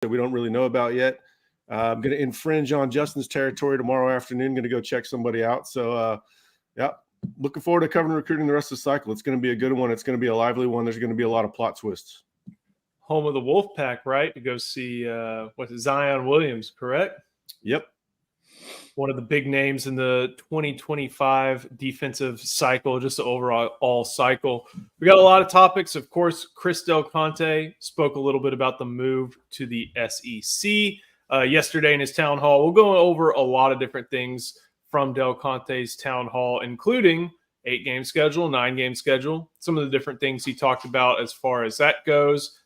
that we don't really know about yet. I'm going to infringe on Justin's territory tomorrow afternoon. Going to go check somebody out. So, yeah, looking forward to covering recruiting the rest of the cycle. It's going to be a good one. It's going to be a lively one. There's going to be a lot of plot twists. Home of the Wolfpack, right? To go see Zion Williams, correct? Yep. One of the big names in the 2025 defensive cycle, just the overall cycle. We got a lot of topics. Of course, Chris Del Conte spoke a little bit about the move to the SEC yesterday in his town hall. We'll go over a lot of different things from Del Conte's town hall, including 8-game schedule, 9-game schedule, some of the different things he talked about as far as that goes.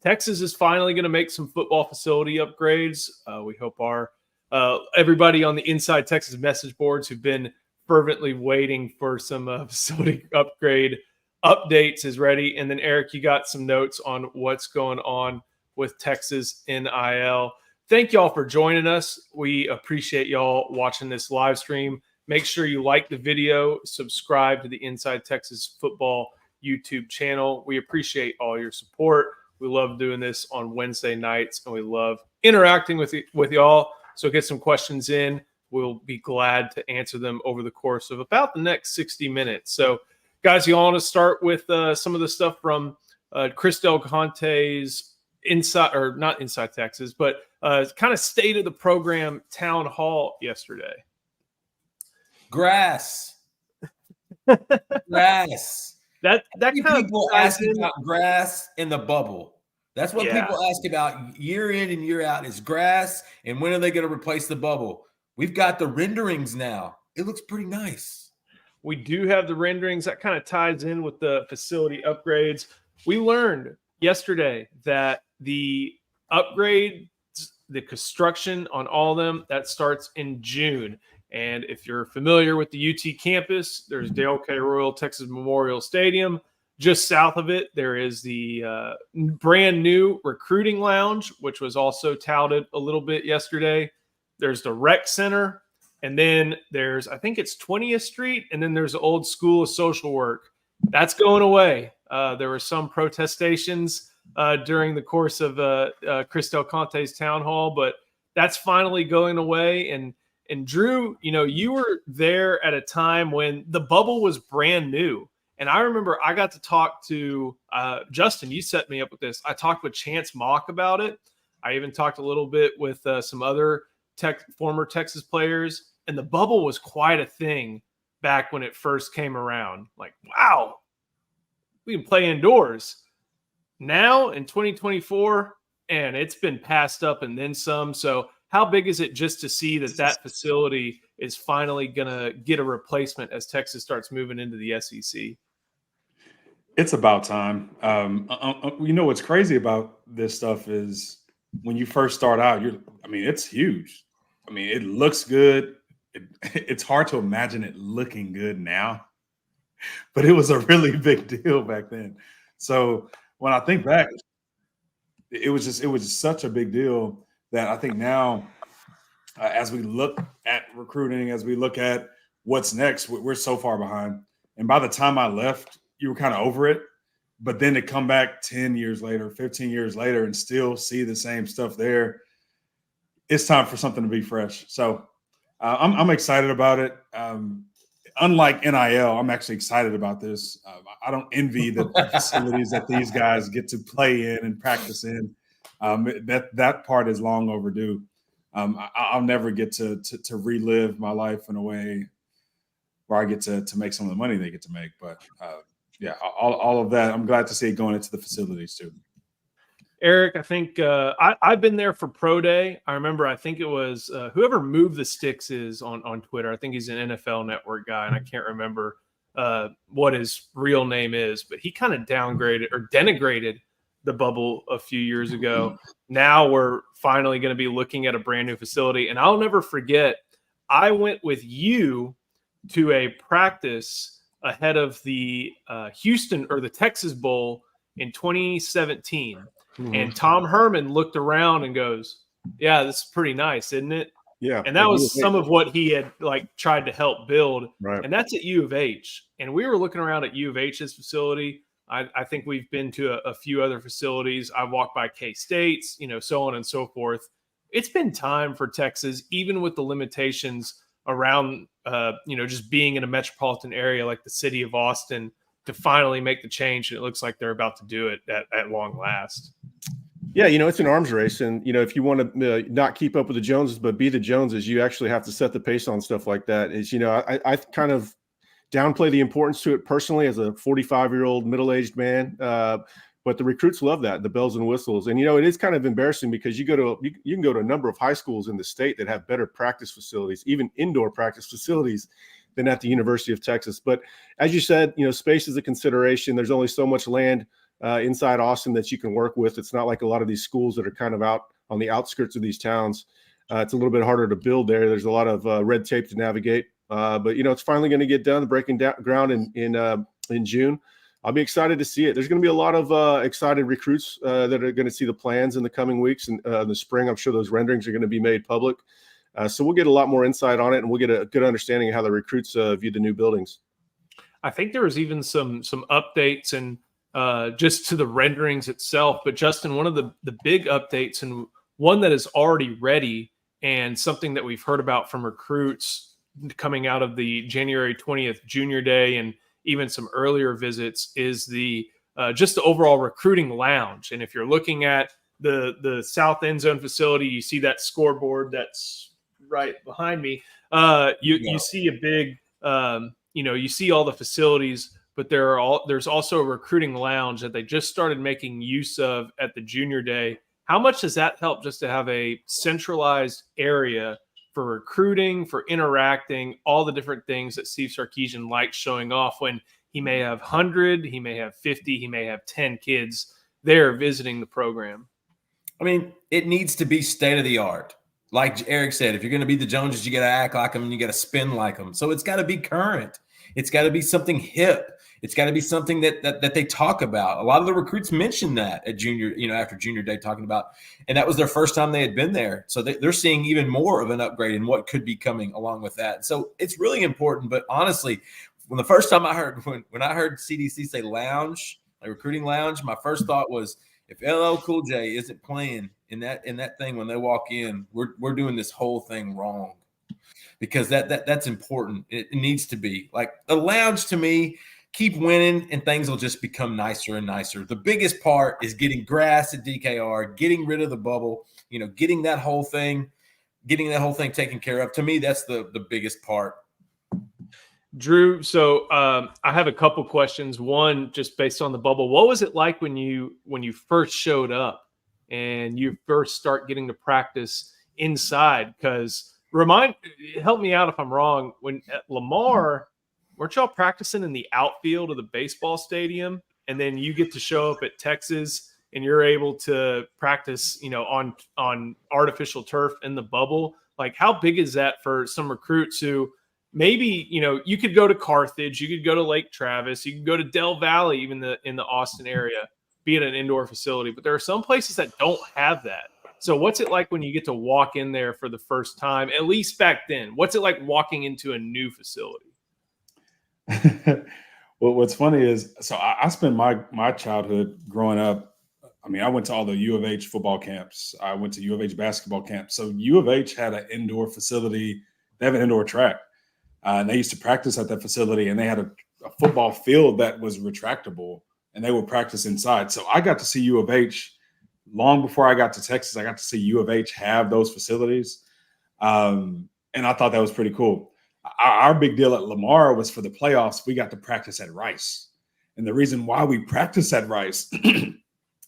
Texas is finally going to make some football facility upgrades. We hope our everybody on the Inside Texas message boards who've been fervently waiting for some facility upgrade updates is ready. And then, Eric, you got some notes on what's going on with Texas NIL. Thank y'all for joining us. We appreciate y'all watching this live stream. Make sure you like the video, subscribe to the Inside Texas Football YouTube channel. We appreciate all your support. We love doing this on Wednesday nights, and we love interacting with y'all. So get some questions in. We'll be glad to answer them over the course of about the next 60 minutes. So, guys, you all want to start with some of the stuff from Chris Del Conte's not Inside Texas, but kind of state of the program town hall yesterday. Grass. Grass. That kind of people ask about grass in the bubble. That's what people ask about year in and year out is grass, and when are they going to replace the bubble? We've got the renderings now. It looks pretty nice. We do have the renderings. That kind of ties in with the facility upgrades. We learned yesterday that the upgrades, the construction on all of them, that starts in June. And if you're familiar with the UT campus, there's Dale K. Royal Texas Memorial Stadium. Just south of it, there is the brand new recruiting lounge, which was also touted a little bit yesterday. There's the rec center, and then there's, I think it's 20th Street, and then there's the old School of Social Work. That's going away. There were some protestations during the course of Chris Del Conte's town hall, but that's finally going away. And Drew, you were there at a time when the bubble was brand new. And I remember I got to talk to Justin. You set me up with this. I talked with Chance Mock about it. I even talked a little bit with some other former Texas players. And the bubble was quite a thing back when it first came around. Like, wow, we can play indoors. Now in 2024, and it's been passed up and then some. So how big is it just to see that facility is finally going to get a replacement as Texas starts moving into the SEC? It's about time. What's crazy about this stuff is when you first start out, it's huge. It looks good. It's hard to imagine it looking good now, but it was a really big deal back then. So when I think back, it was just such a big deal that I think now, as we look at recruiting, as we look at what's next, we're so far behind. And by the time I left, you were kind of over it. But then to come back 10 years later, 15 years later, and still see the same stuff there, it's time for something to be fresh. So I'm excited about it. Unlike NIL, I'm actually excited about this. I don't envy the facilities that these guys get to play in and practice in. That part is long overdue. I'll never get to relive my life in a way where I get to make some of the money they get to make. But all of that, I'm glad to see it going into the facilities too. Eric, I think I've been there for Pro Day. I remember, I think it was whoever Moved the Sticks is on Twitter. I think he's an NFL Network guy, and I can't remember what his real name is, but he kind of downgraded or denigrated the bubble a few years ago. Now we're finally going to be looking at a brand new facility. And I'll never forget, I went with you to a practice ahead of the Houston or the Texas Bowl in 2017. Mm-hmm. And Tom Herman looked around and goes, yeah, this is pretty nice, isn't it? Yeah. And that was some of what he had tried to help build. Right. And that's at U of H. And we were looking around at U of H's facility. I think we've been to a few other facilities. I walked by K-State's, so on and so forth. It's been time for Texas, even with the limitations around, just being in a metropolitan area like the city of Austin, to finally make the change. And it looks like they're about to do it at long last. Yeah, it's an arms race. And, if you want to not keep up with the Joneses, but be the Joneses, you actually have to set the pace on stuff like that. I kind of downplay the importance to it personally as a 45-year-old middle-aged man. But the recruits love that, the bells and whistles. And, it is kind of embarrassing because you can go to a number of high schools in the state that have better practice facilities, even indoor practice facilities, than at the University of Texas. But as you said, space is a consideration. There's only so much land inside Austin that you can work with. It's not like a lot of these schools that are kind of out on the outskirts of these towns. It's a little bit harder to build there. There's a lot of red tape to navigate. But it's finally going to get done, breaking ground in June. I'll be excited to see it. There's going to be a lot of excited recruits that are going to see the plans in the coming weeks and in the spring. I'm sure those renderings are going to be made public. So we'll get a lot more insight on it, and we'll get a good understanding of how the recruits view the new buildings. I think there was even some updates and just to the renderings itself. But Justin, one of the big updates, and one that is already ready, and something that we've heard about from recruits coming out of the January 20th Junior Day and even some earlier visits, is the just the overall recruiting lounge. And if you're looking at the south end zone facility, you see that scoreboard that's right behind me. You see a big, you see all the facilities, but there's also a recruiting lounge that they just started making use of at the Junior Day. How much does that help just to have a centralized area for recruiting, for interacting, all the different things that Steve Sarkisian likes showing off when he may have 100, he may have 50, he may have 10 kids there visiting the program? I mean, it needs to be state of the art. Like Eric said, if you're going to be the Joneses, you got to act like them and you got to spin like them. So it's got to be current. It's got to be something hip. It's got to be something that they talk about. A lot of the recruits mentioned that at after Junior Day, talking about, and that was their first time they had been there. So they're seeing even more of an upgrade in what could be coming along with that. So it's really important. But honestly, when the first time I heard, when I heard CDC say lounge, like recruiting lounge, my first thought was, if LL Cool J isn't playing in that thing when they walk in, we're doing this whole thing wrong, because that's important. It needs to be like the lounge. To me, keep winning and things will just become nicer and nicer. The biggest part is getting grass at DKR, getting rid of the bubble, getting that whole thing taken care of. To me, that's the biggest part. Drew, so I have a couple questions. One, just based on the bubble, what was it like when you first showed up and you first start getting to practice inside? Because help me out if I'm wrong. When at Lamar, weren't y'all practicing in the outfield of the baseball stadium, and then you get to show up at Texas and you're able to practice, on artificial turf in the bubble? Like, how big is that for some recruits who maybe, you could go to Carthage, you could go to Lake Travis, you could go to Del Valley, even in the Austin area, be at an indoor facility. But there are some places that don't have that. So what's it like when you get to walk in there for the first time, at least back then? What's it like walking into a new facility? Well, what's funny is, so I spent my childhood growing up. I mean, I went to all the U of H football camps. I went to U of H basketball camps. So U of H had an indoor facility. They have an indoor track. And they used to practice at that facility, and they had a football field that was retractable, and they would practice inside. So I got to see U of H long before I got to Texas. I got to see U of H have those facilities. And I thought that was pretty cool. Our big deal at Lamar was for the playoffs, we got to practice at Rice. And the reason why we practiced at Rice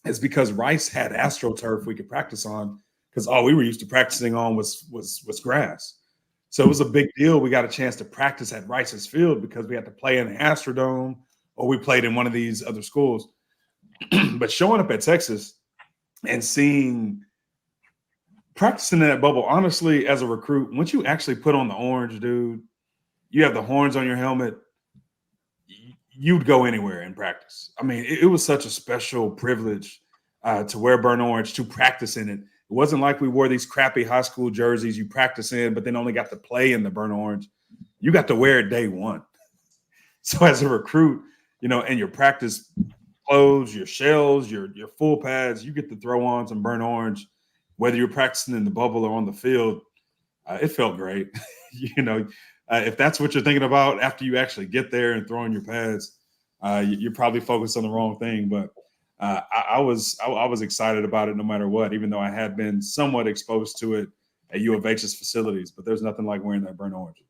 is because Rice had AstroTurf we could practice on, because all we were used to practicing on was grass. So it was a big deal. We got a chance to practice at Rice's field because we had to play in the Astrodome, or we played in one of these other schools. But showing up at Texas and practicing in that bubble, honestly, as a recruit, once you actually put on the orange, dude, you have the horns on your helmet, you'd go anywhere in practice. I mean, it was such a special privilege to wear burnt orange, to practice in it. It wasn't like we wore these crappy high school jerseys you practice in, but then only got to play in the burnt orange. You got to wear it day one. So as a recruit, and your practice clothes, your shells, your full pads. You get to throw on some burnt orange, whether you're practicing in the bubble or on the field. It felt great. If that's what you're thinking about after you actually get there and throw in your pads, you're probably focused on the wrong thing. But I was excited about it no matter what, even though I had been somewhat exposed to it at U of H's facilities. But there's nothing like wearing that burnt orange.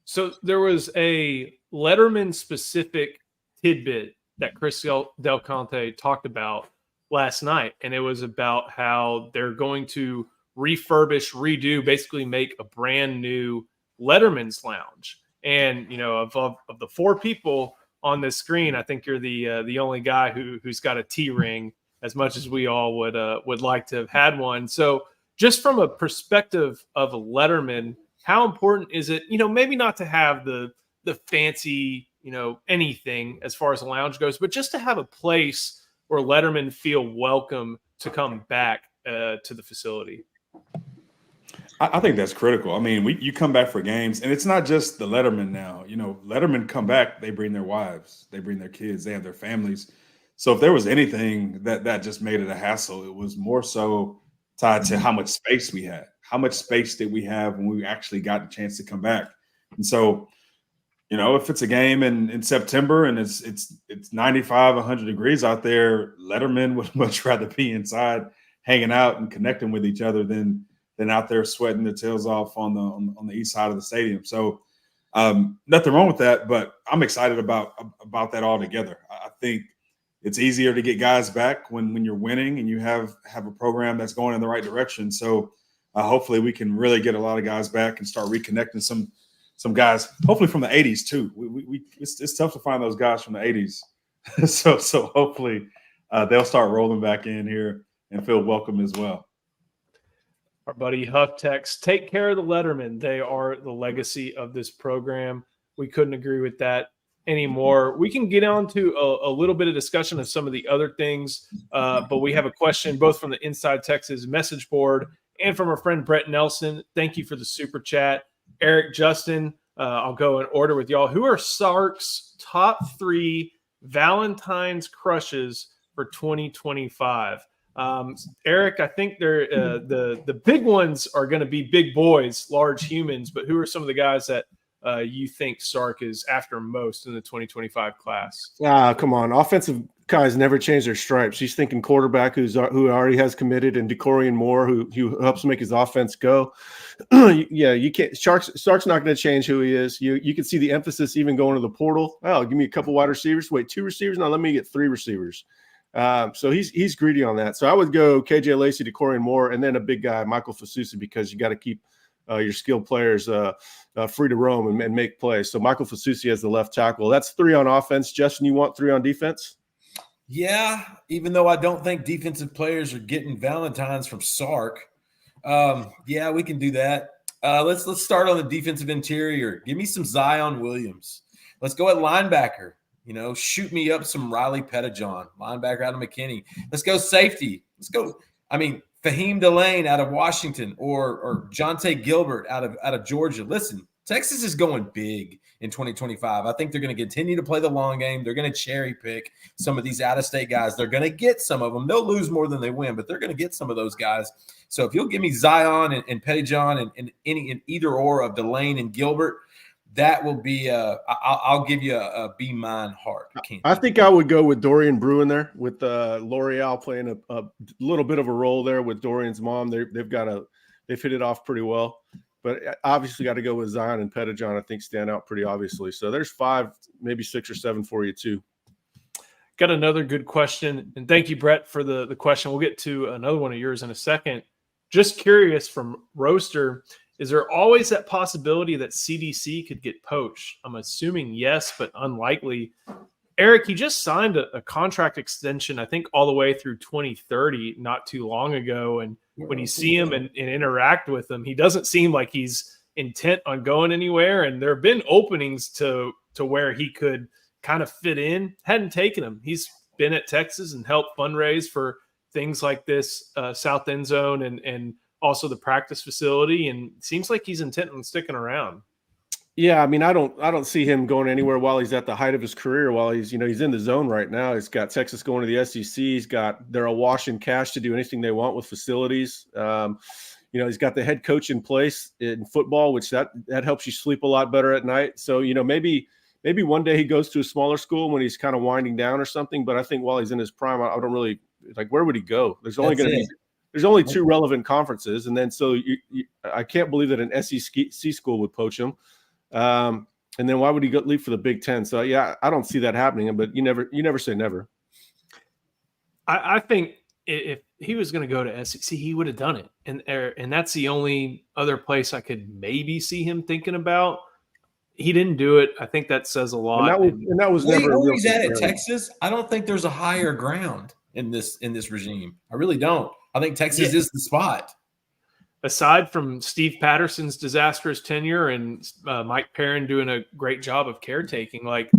So there was a Letterman specific tidbit that Chris Del Conte talked about last night, and it was about how they're going to refurbish, redo, basically make a brand new Lettermans Lounge. And of the 4 people on this screen, I think you're the only guy who's got a T ring, as much as we all would like to have had one. So just from a perspective of a Letterman, how important is it, maybe not to have the fancy, anything as far as the lounge goes, but just to have a place where Letterman feel welcome to come back to the facility? I think that's critical. I mean, you come back for games, and it's not just the Letterman now. Letterman come back, they bring their wives, they bring their kids, they have their families. So if there was anything that just made it a hassle, it was more so tied to how much space we had. How much space did we have when we actually got the chance to come back? And so, if it's a game in September and it's 95, 100 degrees out there, Letterman would much rather be inside hanging out and connecting with each other than out there sweating their tails off on the east side of the stadium. So nothing wrong with that, but I'm excited about that altogether. I think it's easier to get guys back when you're winning and you have a program that's going in the right direction. So hopefully we can really get a lot of guys back and start reconnecting some guys, hopefully from the 80s too. It's tough to find those guys from the 80s. so hopefully they'll start rolling back in here and feel welcome as well. Our buddy Huff texts, take care of the Letterman. They are the legacy of this program. We couldn't agree with that anymore. We can get on to a little bit of discussion of some of the other things, but we have a question both from the Inside Texas message board and from our friend Brett Nelson. Thank you for the super chat. Eric, Justin, I'll go in order with y'all. Who are Sark's top 3 Valentine's crushes for 2025? Eric, I think they're the big ones are going to be big boys, large humans, but who are some of the guys that you think Sark is after most in the 2025 class? Come on. Offensive guys never change their stripes. He's thinking quarterback who already has committed, and Decorian Moore who helps make his offense go. Yeah, you can't. Sark's not going to change who he is. You can see the emphasis even going to the portal. Oh, give me a couple wide receivers. Wait, 2 receivers? No, let me get 3 receivers. So he's greedy on that. So I would go KJ Lacey, Decorian Moore, and then a big guy, Michael Fasusi, because you got to keep your skilled players free to roam and make plays. So Michael Fasusi as the left tackle. That's 3 on offense. Justin, you want 3 on defense? Yeah, even though I don't think defensive players are getting Valentines from Sark. Yeah, we can do that. Let's start on the defensive interior. Give me some Zion Williams. Let's go at linebacker. Shoot me up some Riley Pettijohn, linebacker out of McKinney. Let's go safety. Let's go. Fahim Delane out of Washington or Jonte Gilbert out of Georgia. Listen, Texas is going big in 2025. I think they're going to continue to play the long game. They're going to cherry pick some of these out-of-state guys. They're going to get some of them. They'll lose more than they win, but they're going to get some of those guys. So if you'll give me Zion and Pettijohn and either or of Delane and Gilbert, that will be I'll give you a be mine heart. I think I would go with Dorian Bruin there with L'Oreal playing a little bit of a role there with Dorian's mom. They've hit it off pretty well, but obviously got to go with Zion and Pettijohn. I think stand out pretty obviously. So there's 5, maybe 6 or 7 for you too. Got another good question, and thank you, Brett, for the question. We'll get to another one of yours in a second. Just curious from Roaster, is there always that possibility that CDC could get poached? I'm assuming yes, but unlikely. Eric, he just signed a contract extension, I think all the way through 2030 not too long ago. And when you see him and interact with him, he doesn't seem like he's intent on going anywhere. And there have been openings to where he could kind of fit in. Hadn't taken him. He's been at Texas and helped fundraise for things like this South End Zone and also the practice facility, and seems like he's intent on sticking around. Yeah, I mean, I don't see him going anywhere while he's at the height of his career. While he's he's in the zone right now. He's got Texas going to the SEC. They're awash in cash to do anything they want with facilities. He's got the head coach in place in football, which that helps you sleep a lot better at night. So maybe one day he goes to a smaller school when he's kind of winding down or something. But I think while he's in his prime, I don't really like where would he go? There's only two relevant conferences, and then I can't believe that an SEC school would poach him. And then why would he leave for the Big Ten? So yeah, I don't see that happening, but you never say never. I think if he was going to go to SEC, he would have done it. And that's the only other place I could maybe see him thinking about. He didn't do it. I think that says a lot. And that was never where he's at Texas. I don't think there's a higher ground in this regime. I really don't. I think Texas is the spot. Aside from Steve Patterson's disastrous tenure and Mike Perrin doing a great job of caretaking, like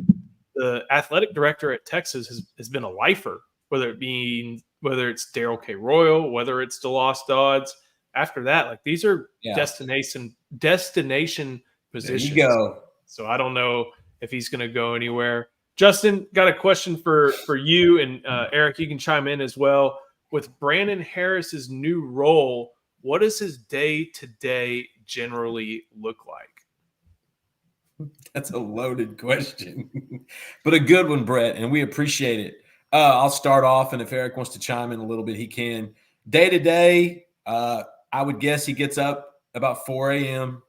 the athletic director at Texas has been a lifer, whether it's Darrell K. Royal, whether it's DeLoss Dodds. After that, like these are destination positions. There you go. So I don't know if he's going to go anywhere. Justin, got a question for you, and Eric, you can chime in as well. With Brandon Harris's new role, what does his day-to-day generally look like? That's a loaded question, but a good one, Brett, and we appreciate it. I'll start off, and if Eric wants to chime in a little bit, he can. Day-to-day, I would guess he gets up about 4 a.m.,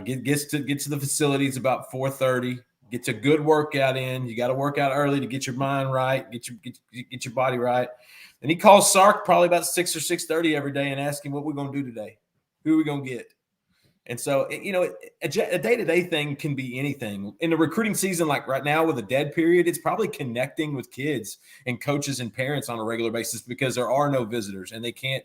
gets to the facilities about 4:30, gets a good workout in. You got to work out early to get your mind right, get your body right. And he calls Sark probably about 6 or 6:30 every day and asks him what we're going to do today, who are we going to get. And so, a day-to-day thing can be anything. In the recruiting season, like right now with a dead period, it's probably connecting with kids and coaches and parents on a regular basis because there are no visitors and they can't,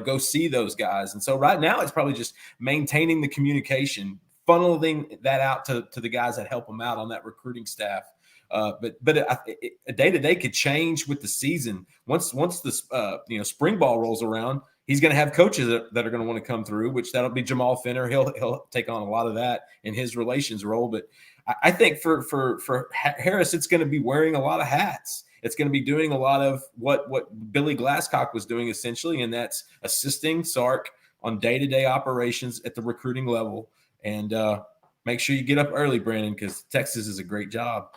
go see those guys. And so right now it's probably just maintaining the communication, funneling that out to the guys that help them out on that recruiting staff. But a day-to-day could change with the season. Once the spring ball rolls around, he's going to have coaches that are going to want to come through, which that'll be Jamal Finner. He'll take on a lot of that in his relations role. But I think for Harris, it's going to be wearing a lot of hats. It's going to be doing a lot of what Billy Glasscock was doing essentially, and that's assisting Sark on day-to-day operations at the recruiting level. And make sure you get up early, Brandon, because Texas is a great job.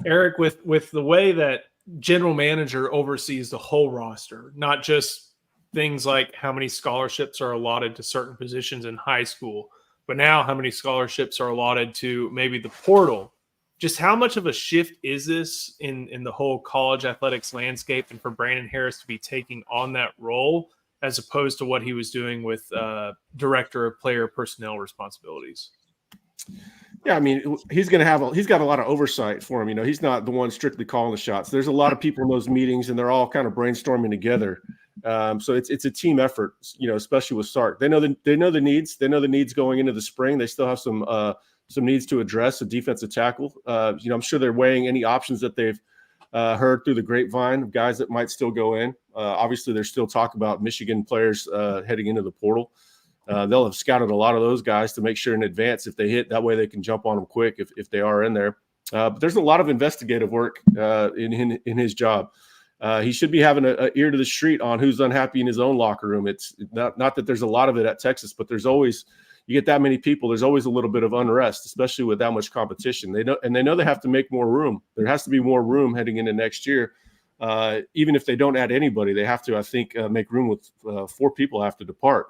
Eric, with the way that general manager oversees the whole roster, not just things like how many scholarships are allotted to certain positions in high school, but now how many scholarships are allotted to maybe the portal. Just how much of a shift is this in the whole college athletics landscape, and for Brandon Harris to be taking on that role as opposed to what he was doing with director of player personnel responsibilities? Yeah, I mean, he's got a lot of oversight for him. He's not the one strictly calling the shots. There's a lot of people in those meetings, and they're all kind of brainstorming together. So it's a team effort, especially with Sark. They know the needs. They know the needs going into the spring. They still have some needs to address, a defensive tackle. I'm sure they're weighing any options that they've heard through the grapevine of guys that might still go in. Obviously, there's still talk about Michigan players heading into the portal. They'll have scouted a lot of those guys to make sure in advance if they hit, that way they can jump on them quick if they are in there. But there's a lot of investigative work in his job. He should be having an ear to the street on who's unhappy in his own locker room. It's not that there's a lot of it at Texas, but there's always, you get that many people, there's always a little bit of unrest, especially with that much competition. They know they have to make more room. There has to be more room heading into next year. Even if they don't add anybody, they have to, I think, make room with 4 people have to depart.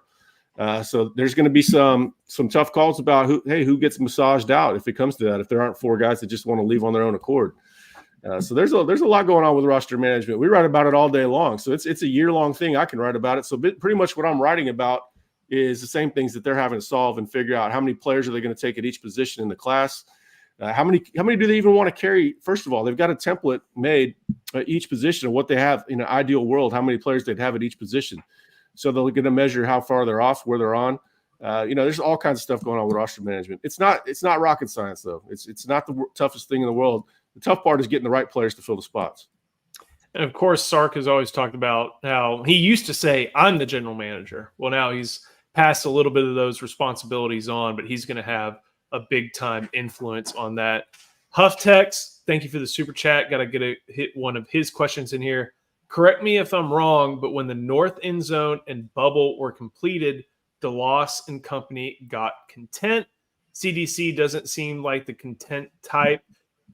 So there's going to be some tough calls about who gets massaged out if it comes to that, if there aren't 4 guys that just want to leave on their own accord. So there's a lot going on with roster management. We write about it all day long. So it's a year-long thing. I can write about it. So pretty much what I'm writing about is the same things that they're having to solve and figure out. How many players are they going to take at each position in the class? How many do they even want to carry? First of all, they've got a template made at each position of what they have in an ideal world, how many players they'd have at each position. So they're going to measure how far they're off, where they're on. There's all kinds of stuff going on with roster management. It's not rocket science, though. It's not the toughest thing in the world. The tough part is getting the right players to fill the spots. And of course, Sark has always talked about how he used to say, "I'm the general manager." Well, now he's pass a little bit of those responsibilities on, but he's going to have a big time influence on that. Hufftex, thank you for the super chat. Got to hit one of his questions in here. Correct me if I'm wrong, but when the north end zone and bubble were completed, DeLoss and company got content. CDC doesn't seem like the content type.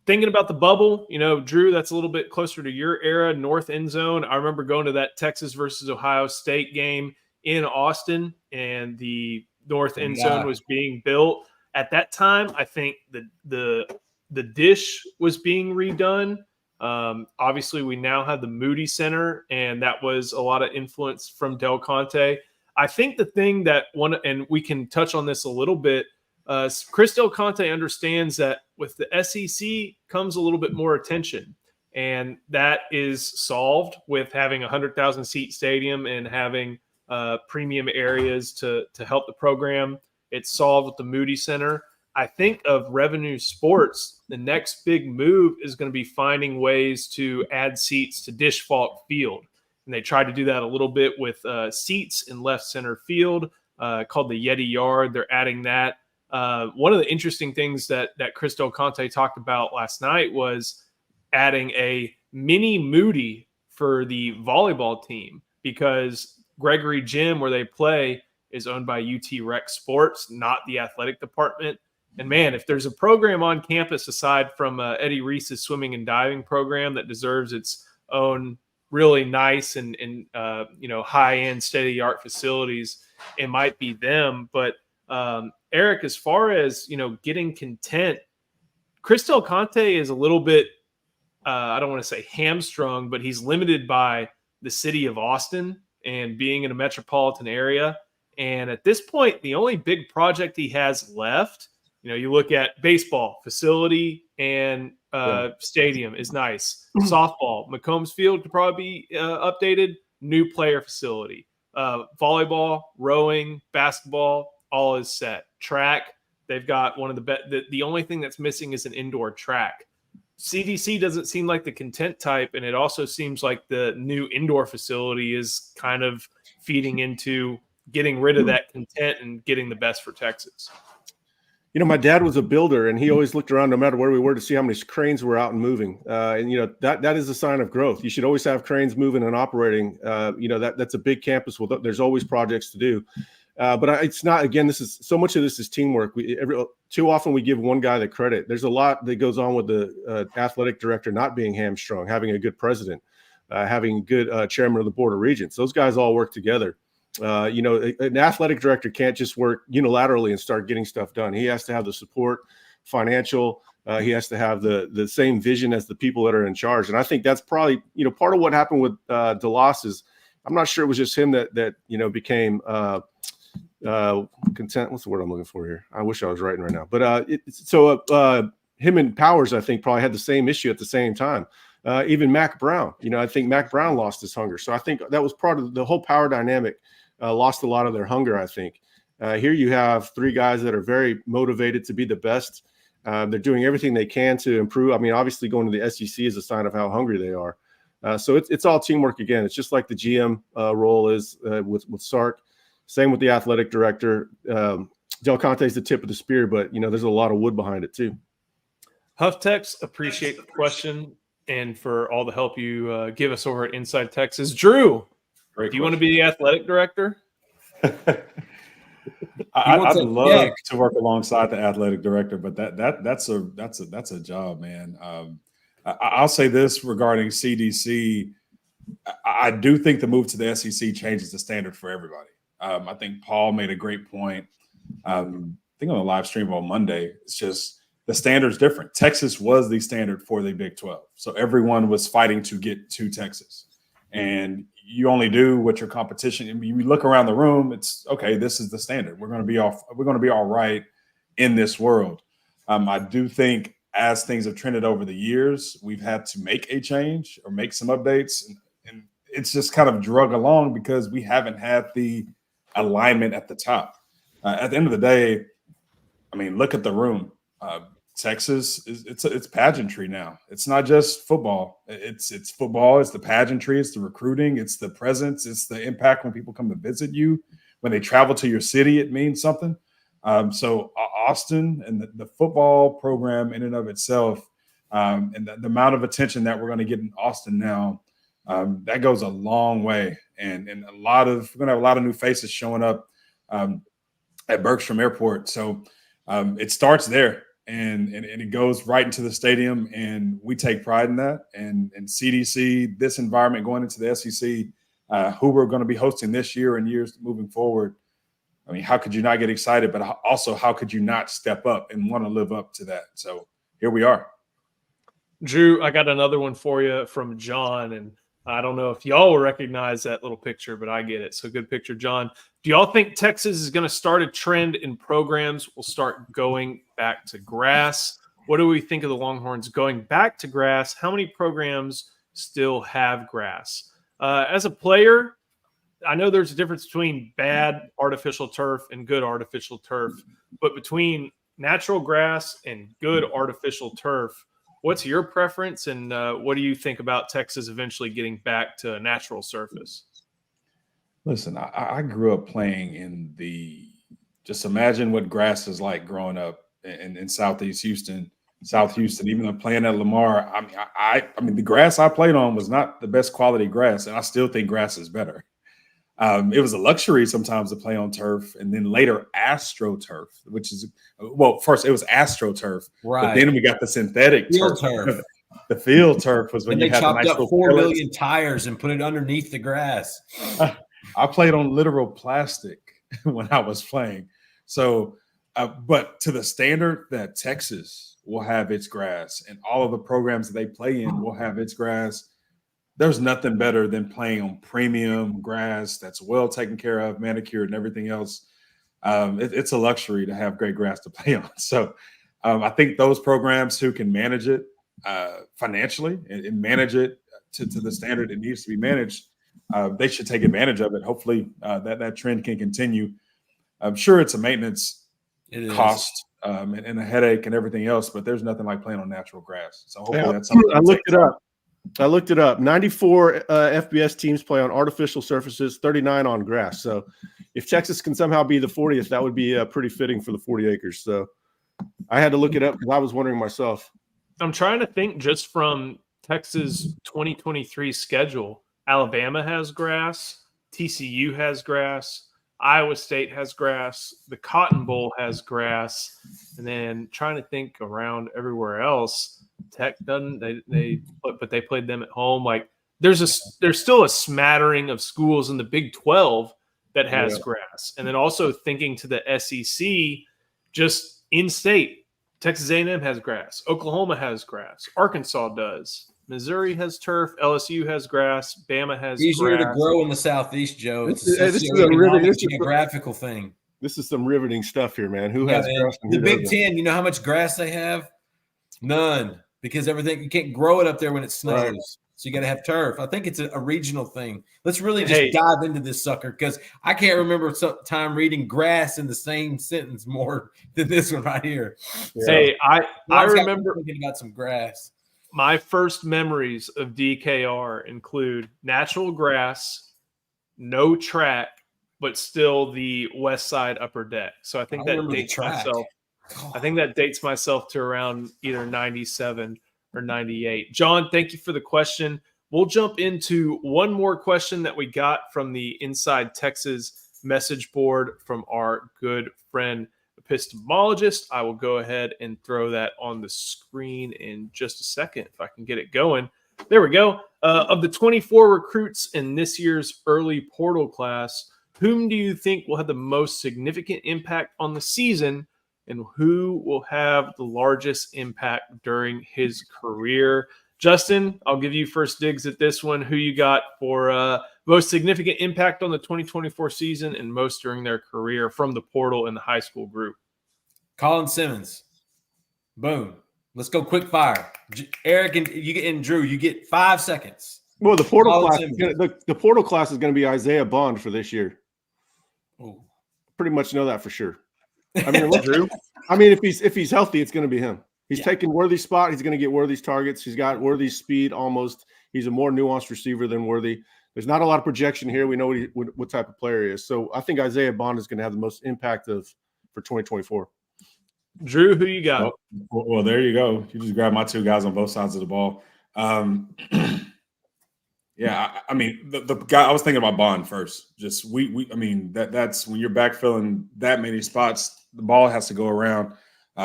Thinking about the bubble, Drew, that's a little bit closer to your era, north end zone. I remember going to that Texas versus Ohio State game in Austin, and the north end zone was being built. At that time, I think the dish was being redone. Obviously, we now have the Moody Center, and that was a lot of influence from Del Conte. I think the thing that and we can touch on this a little bit, Chris Del Conte understands that with the SEC comes a little bit more attention, and that is solved with having a 100,000 seat stadium and having premium areas to help the program. It's solved with the Moody Center. I think of revenue sports, the next big move is going to be finding ways to add seats to Dish Falk Field. And they tried to do that a little bit with seats in left center field called the Yeti Yard. They're adding that. One of the interesting things that Chris Del Conte talked about last night was adding a mini Moody for the volleyball team, because Gregory Gym, where they play, is owned by UT Rec Sports, not the athletic department. And man, if there's a program on campus aside from Eddie Reese's swimming and diving program that deserves its own really nice and high-end state-of-the-art facilities, it might be them. But Eric, as far as getting content, Chris Del Conte is a little bit I don't want to say hamstrung, but he's limited by the city of Austin and being in a metropolitan area. And at this point, the only big project he has left, you look at baseball facility and stadium is nice. Softball, McCombs Field could probably be updated. New player facility. Volleyball, rowing, basketball, all is set. Track, they've got one of the best. The only thing that's missing is an indoor track. CDC doesn't seem like the content type, and it also seems like the new indoor facility is kind of feeding into getting rid of that content and getting the best for Texas. My dad was a builder, and he always looked around no matter where we were to see how many cranes were out and moving. That is a sign of growth. You should always have cranes moving and operating. That's a big campus. There's always projects to do. But it's not, again, so much of this is teamwork. Too often we give one guy the credit. There's a lot that goes on with the athletic director not being hamstrung, having a good president, having good chairman of the board of regents. Those guys all work together. An athletic director can't just work unilaterally and start getting stuff done. He has to have the support, financial. He has to have the same vision as the people that are in charge. And I think that's probably, part of what happened with DeLoss is, I'm not sure it was just him that became content. What's the word I'm looking for here? I wish I was writing right now. But him and Powers, I think, probably had the same issue at the same time. Even Mac Brown, I think Mac Brown lost his hunger. So I think that was part of the whole power dynamic. Lost a lot of their hunger, I think. Here you have three guys that are very motivated to be the best. They're doing everything they can to improve. I mean, obviously going to the SEC is a sign of how hungry they are. So it's all teamwork again. It's just like the GM role is with Sark. Same with the athletic director. Del Conte is the tip of the spear, but, there's a lot of wood behind it too. Hufftex, appreciate the question and for all the help you give us over at Inside Texas. Drew, do you want to be the athletic director? I'd love to work alongside the athletic director, but that's a job, man. I'll say this regarding CDC. I do think the move to the SEC changes the standard for everybody. I think Paul made a great point. I think on the live stream on Monday, it's just the standard's different. Texas was the standard for the Big 12. So everyone was fighting to get to Texas. And you only do what your competition. You look around the room, it's okay, this is the standard. We're going to be all right in this world. I do think as things have trended over the years, we've had to make a change or make some updates. And it's just kind of drug along because we haven't had the alignment at the top. At the end of the day, I mean, look at the room. Texas it's pageantry now. It's not just football. It's football. It's the pageantry. It's the recruiting. It's the presence. It's the impact when people come to visit you. when they travel to your city, it means something. So Austin and the football program in and of itself, and the amount of attention that we're going to get in Austin now, that goes a long way. And we're going to have a lot of new faces showing up at Bergstrom Airport. So it starts there and it goes right into the stadium, and we take pride in that. And CDC, this environment going into the SEC, who we're going to be hosting this year and years moving forward. I mean, how could you not get excited? But also, how could you not step up and want to live up to that? So here we are. Drew, I got another one for you from John, and I don't know if y'all will recognize that little picture, but I get it. So good picture, John. Do y'all think Texas is going to start a trend in programs will start going back to grass? What do we think of the Longhorns going back to grass? How many programs still have grass? As a player, I know there's a difference between bad artificial turf and good artificial turf, but between natural grass and good artificial turf, what's your preference, and what do you think about Texas eventually getting back to a natural surface? Listen, I grew up playing in just imagine what grass is like growing up in Southeast Houston, South Houston, even though playing at Lamar. I mean, the grass I played on was not the best quality grass, and I still think grass is better. It was a luxury sometimes to play on turf, and then later AstroTurf, which is, well, first it was AstroTurf, right? But then we got the synthetic field turf. The field turf was when and you had chopped the nice up 4 million tires and put it underneath the grass. I played on literal plastic when I was playing. So, but to the standard that Texas will have its grass, and all of the programs that they play in will have its grass, there's nothing better than playing on premium grass that's well taken care of, manicured, and everything else. It's a luxury to have great grass to play on. So I think those programs who can manage it financially and manage it to the standard it needs to be managed, they should take advantage of it. Hopefully that trend can continue. I'm sure it's a maintenance cost and a headache and everything else, but there's nothing like playing on natural grass. So hopefully that's something. I looked it up. 94 FBS teams play on artificial surfaces, 39 on grass. So if Texas can somehow be the 40th, that would be pretty fitting for the 40 acres. So I had to look it up because I was wondering myself. I'm trying to think just from Texas 2023 schedule. Alabama has grass. TCU has grass. Iowa State has grass. The Cotton Bowl has grass. And then trying to think around everywhere else. Tech doesn't, but they played them at home. Like there's still a smattering of schools in the Big 12 that has grass. And then also thinking to the SEC, just in state, Texas A&M has grass. Oklahoma has grass. Arkansas does. Missouri has turf. LSU has grass. Bama has easier grass. to grow in the Southeast, Joe. It's this a is a riveting geographical thing. This is some riveting stuff here, man. Who has grass? The Big Ten, you know how much grass they have? None. Because everything, you can't grow it up there when it snows. Right. So you got to have turf. I think it's a regional thing. Let's really just dive into this sucker, because I can't remember some time reading grass in the same sentence more than this one right here. Hey, so, I remember thinking about some grass. My first memories of DKR include natural grass, no track, but still the west side upper deck. So I think that dates myself. I think that dates myself to around either 97 or 98. John, thank you for the question. We'll jump into one more question that we got from the Inside Texas message board from our good friend epistemologist. I will go ahead and throw that on the screen in just a second if I can get it going. There we go. Of the 24 recruits in this year's early portal class, whom do you think will have the most significant impact on the season, and who will have the largest impact during his career? Justin, I'll give you first digs at this one. Who you got for most significant impact on the 2024 season and most during their career from the portal and the high school group? Colin Simmons. Boom. Let's go quick fire. Eric and Drew, you get 5 seconds. Well, the portal class is going to be Isaiah Bond for this year. Ooh. Pretty much know that for sure. I mean, Drew. I mean, if he's healthy, it's going to be him. He's taking Worthy's spot. He's going to get Worthy's targets. He's got Worthy's speed almost. He's a more nuanced receiver than Worthy. There's not a lot of projection here. We know what type of player he is. So I think Isaiah Bond is going to have the most impact for 2024. Drew, who you got? Well, there you go. You just grabbed my two guys on both sides of the ball. Yeah, I mean, the guy I was thinking about Bond first. Just I mean, that's when you're backfilling that many spots, the ball has to go around.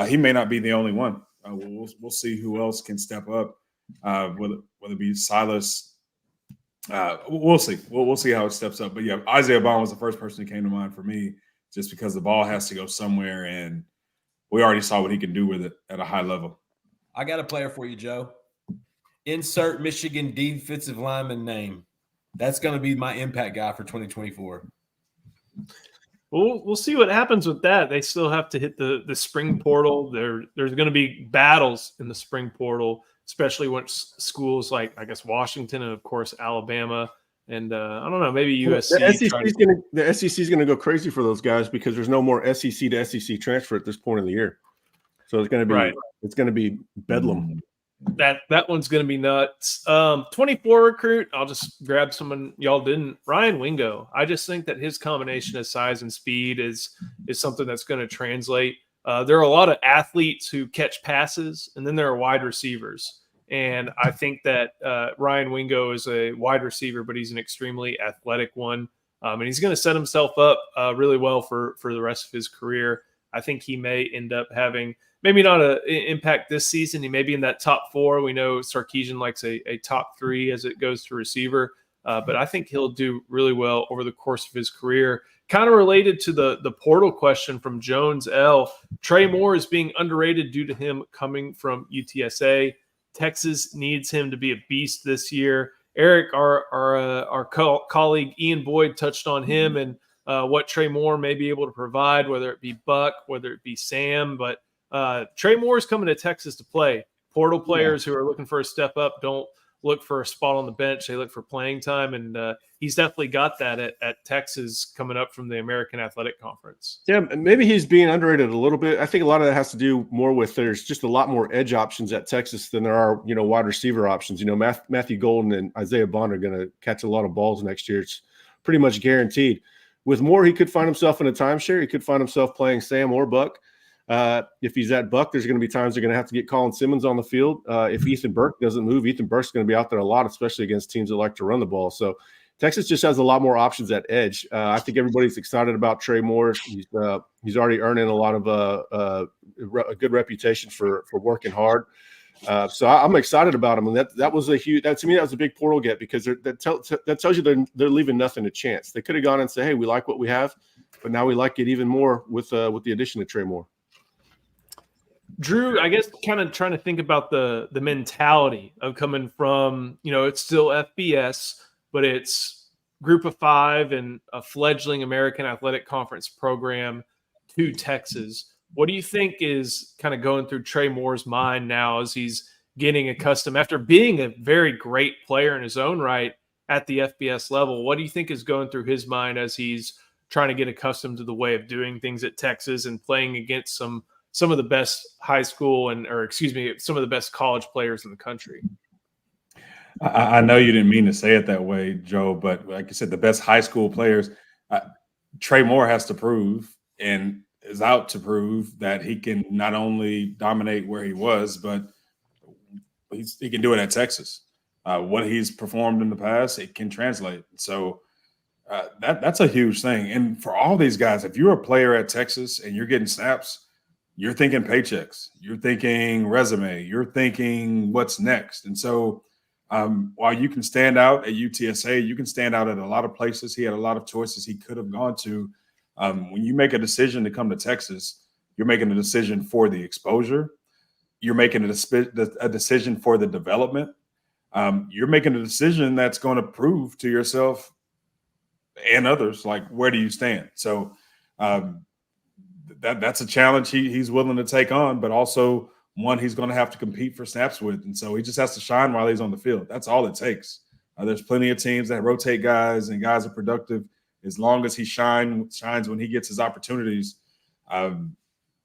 He may not be the only one. We'll see who else can step up. Whether it be Silas, we'll see. We'll see how it steps up. But yeah, Isaiah Bond was the first person that came to mind for me, just because the ball has to go somewhere, and we already saw what he can do with it at a high level. I got a player for you, Joe. Insert Michigan defensive lineman name. That's going to be my impact guy for 2024. We'll see what happens with that. They still have to hit the spring portal. There's going to be battles in the spring portal, especially once schools like, I guess, Washington and, of course, Alabama. And I don't know, maybe USC. The SEC is going to go crazy for those guys because there's no more SEC to SEC transfer at this point in the year. So it's going to be bedlam. That one's going to be nuts. 24 recruit. I'll just grab someone y'all didn't. Ryan Wingo. I just think that his combination of size and speed is something that's going to translate. There are a lot of athletes who catch passes, and then there are wide receivers. And I think that Ryan Wingo is a wide receiver, but he's an extremely athletic one. And he's going to set himself up really well for the rest of his career. I think he may end up having maybe not an impact this season. He may be in that top 4. We know Sarkisian likes a top 3 as it goes to receiver. But I think he'll do really well over the course of his career. Kind of related to the portal question from Jones L. Trey Moore is being underrated due to him coming from UTSA. Texas needs him to be a beast this year. Eric, our colleague Ian Boyd touched on him and what Trey Moore may be able to provide, whether it be Buck, whether it be Sam. But Trey Moore is coming to Texas to play. Portal players who are looking for a step up don't look for a spot on the bench. They look for playing time, and he's definitely got that at Texas coming up from the American Athletic Conference. Yeah, maybe he's being underrated a little bit. I think a lot of that has to do more with there's just a lot more edge options at Texas than there are, wide receiver options. Matthew Golden and Isaiah Bond are going to catch a lot of balls next year. It's pretty much guaranteed. With Moore, he could find himself in a timeshare. He could find himself playing Sam or Buck. If he's at Buck, there's going to be times they're going to have to get Colin Simmons on the field. If Ethan Burke doesn't move, Ethan Burke's going to be out there a lot, especially against teams that like to run the ball. So Texas just has a lot more options at edge. I think everybody's excited about Trey Moore. He's already earning a lot of a good reputation for working hard. So I'm excited about him, and that was to me that was a big portal get because that tells you they're leaving nothing to chance. They could have gone and said, hey, we like what we have, but now we like it even more with the addition of Trey Moore. Drew, I guess kind of trying to think about the mentality of coming from, it's still FBS, but it's Group of 5 and a fledgling American Athletic Conference program to Texas. What do you think is kind of going through Trey Moore's mind now as he's getting accustomed after being a very great player in his own right at the FBS level? What do you think is going through his mind as he's trying to get accustomed to the way of doing things at Texas and playing against some of the best high school some of the best college players in the country? I know you didn't mean to say it that way, Joe, but like you said, the best high school players, Trey Moore has to prove and is out to prove that he can not only dominate where he was, but he can do it at Texas. What he's performed in the past, it can translate. So that's a huge thing. And for all these guys, if you're a player at Texas and you're getting snaps, you're thinking paychecks, you're thinking resume, you're thinking what's next. And so while you can stand out at UTSA, you can stand out at a lot of places. He had a lot of choices he could have gone to. When you make a decision to come to Texas, you're making a decision for the exposure. You're making a decision for the development. You're making a decision that's going to prove to yourself and others, like, where do you stand? So that's a challenge he's willing to take on, but also one he's going to have to compete for snaps with. And so he just has to shine while he's on the field. That's all it takes. There's plenty of teams that rotate guys, and guys are productive. As long as he shines when he gets his opportunities,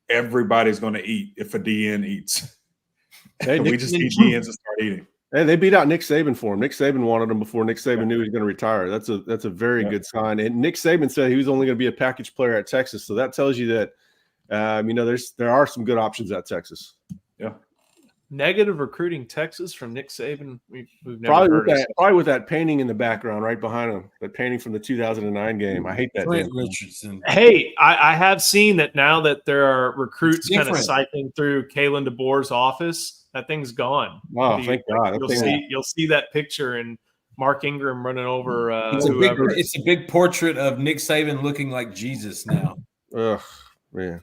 everybody's going to eat if a DN eats. Hey, we just need DNs to start eating. Hey, they beat out Nick Saban for him. Nick Saban wanted him before Nick Saban knew he was going to retire. That's a very good sign. And Nick Saban said he was only going to be a package player at Texas, so that tells you that there are some good options at Texas. Yeah. Negative recruiting Texas from Nick Saban. We've never probably with that painting in the background right behind him. That painting from the 2009 game. I hate that. Trent Richardson. Hey, I have seen that now that there are recruits kind of cycling through Kalen DeBoer's office. That thing's gone. Oh, thank God! You'll see that picture and Mark Ingram running over whoever. It's a big portrait of Nick Saban looking like Jesus now. Ugh. Man.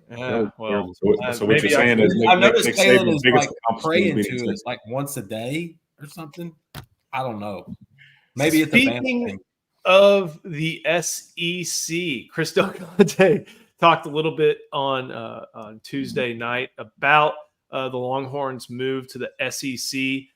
Well, so what you're saying is I've noticed Kalen is like praying to it like once a day or something. I don't know. Maybe it's a bad thing. Of the SEC, Chris Del Conte talked a little bit on Tuesday night about the Longhorns' move to the SEC.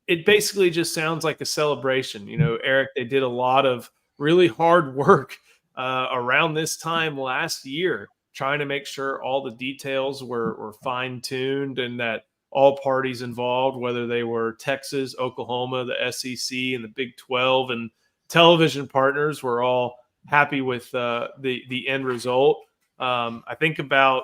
It basically just sounds like a celebration. You know, Eric, they did a lot of really hard work around this time last year, trying to make sure all the details were fine-tuned and that all parties involved, whether they were Texas, Oklahoma, the SEC, and the Big 12 and television partners, were all happy with the end result. I think about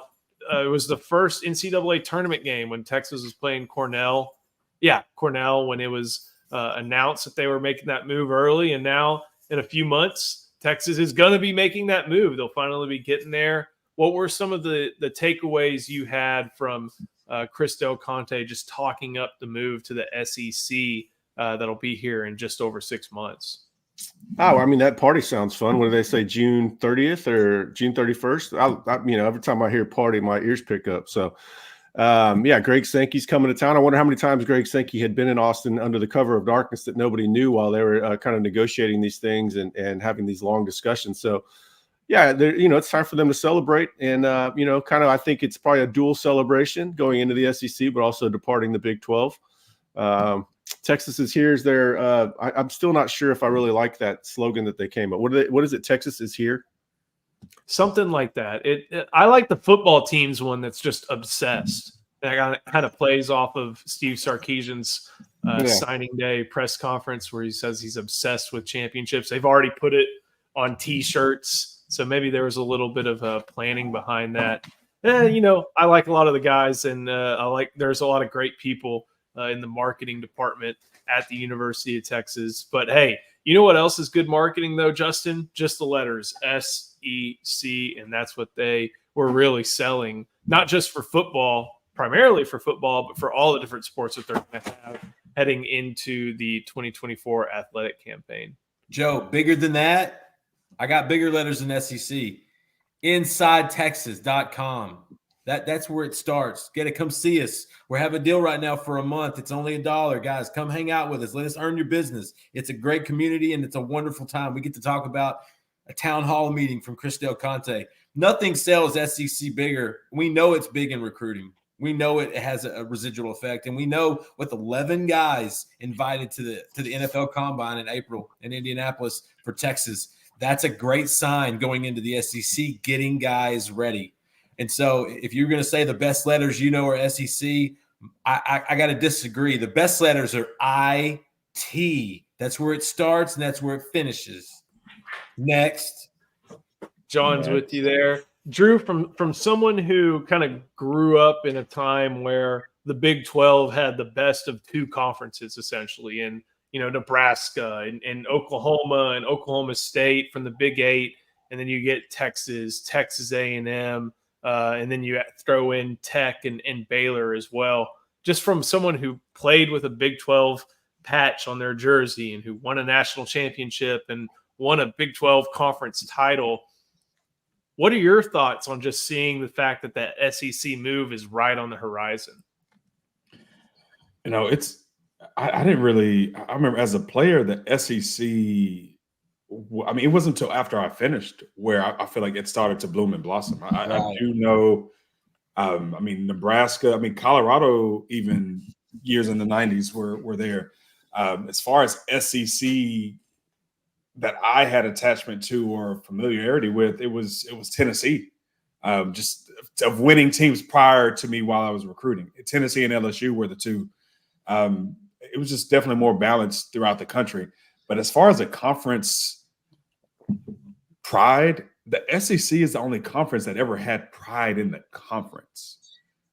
it was the first NCAA tournament game when Texas was playing Cornell. Yeah, Cornell, when it was announced that they were making that move early. And now in a few months, Texas is going to be making that move. They'll finally be getting there. What were some of the takeaways you had from Chris Del Conte just talking up the move to the SEC that'll be here in just over 6 months? Oh, I mean, that party sounds fun. What do they say, June 30th or June 31st? Every time I hear party, my ears pick up. So, Greg Sankey's coming to town. I wonder how many times Greg Sankey had been in Austin under the cover of darkness that nobody knew while they were kind of negotiating these things and having these long discussions. So, it's time for them to celebrate. And, I think it's probably a dual celebration going into the SEC, but also departing the Big 12. Texas is here. Is there? I'm still not sure if I really like that slogan that they came up. What is it? Texas is here. Something like that. I like the football team's one that's just obsessed. That kind of plays off of Steve Sarkisian's signing day press conference where he says he's obsessed with championships. They've already put it on T-shirts, so maybe there was a little bit of planning behind that. I like a lot of the guys, and there's a lot of great people in the marketing department at the University of Texas. But hey, you know what else is good marketing though, Justin? Just the letters SEC, and that's what they were really selling, not just for football, primarily for football, but for all the different sports that they're going to have heading into the 2024 athletic campaign. Joe, bigger than that, I got bigger letters than SEC. InsideTexas.com. That's where it starts. Come see us. We're having a deal right now for a month. It's only $1. Guys, come hang out with us. Let us earn your business. It's a great community, and it's a wonderful time. We get to talk about a town hall meeting from Chris Del Conte. Nothing sells SEC bigger. We know it's big in recruiting. We know it has a residual effect, and we know with 11 guys invited to the NFL Combine in April in Indianapolis for Texas, that's a great sign going into the SEC, getting guys ready. And so if you're going to say the best letters are SEC, I got to disagree. The best letters are IT. That's where it starts, and that's where it finishes. Next. John's with you there. Drew, from someone who kind of grew up in a time where the Big 12 had the best of two conferences, essentially, in Nebraska and Oklahoma and Oklahoma State from the Big 8, and then you get Texas A&M, and then you throw in Tech and Baylor as well. Just from someone who played with a Big 12 patch on their jersey and who won a national championship and won a Big 12 conference title, what are your thoughts on just seeing the fact that that SEC move is right on the horizon? I remember as a player, the SEC, it wasn't until after I finished where I feel like it started to bloom and blossom. I do know, Nebraska, Colorado, even years in the 90s were there. As far as SEC that I had attachment to or familiarity with, it was Tennessee. Just of winning teams prior to me while I was recruiting. Tennessee and LSU were the two. it was just definitely more balanced throughout the country. But as far as a conference pride, the SEC is the only conference that ever had pride in the conference.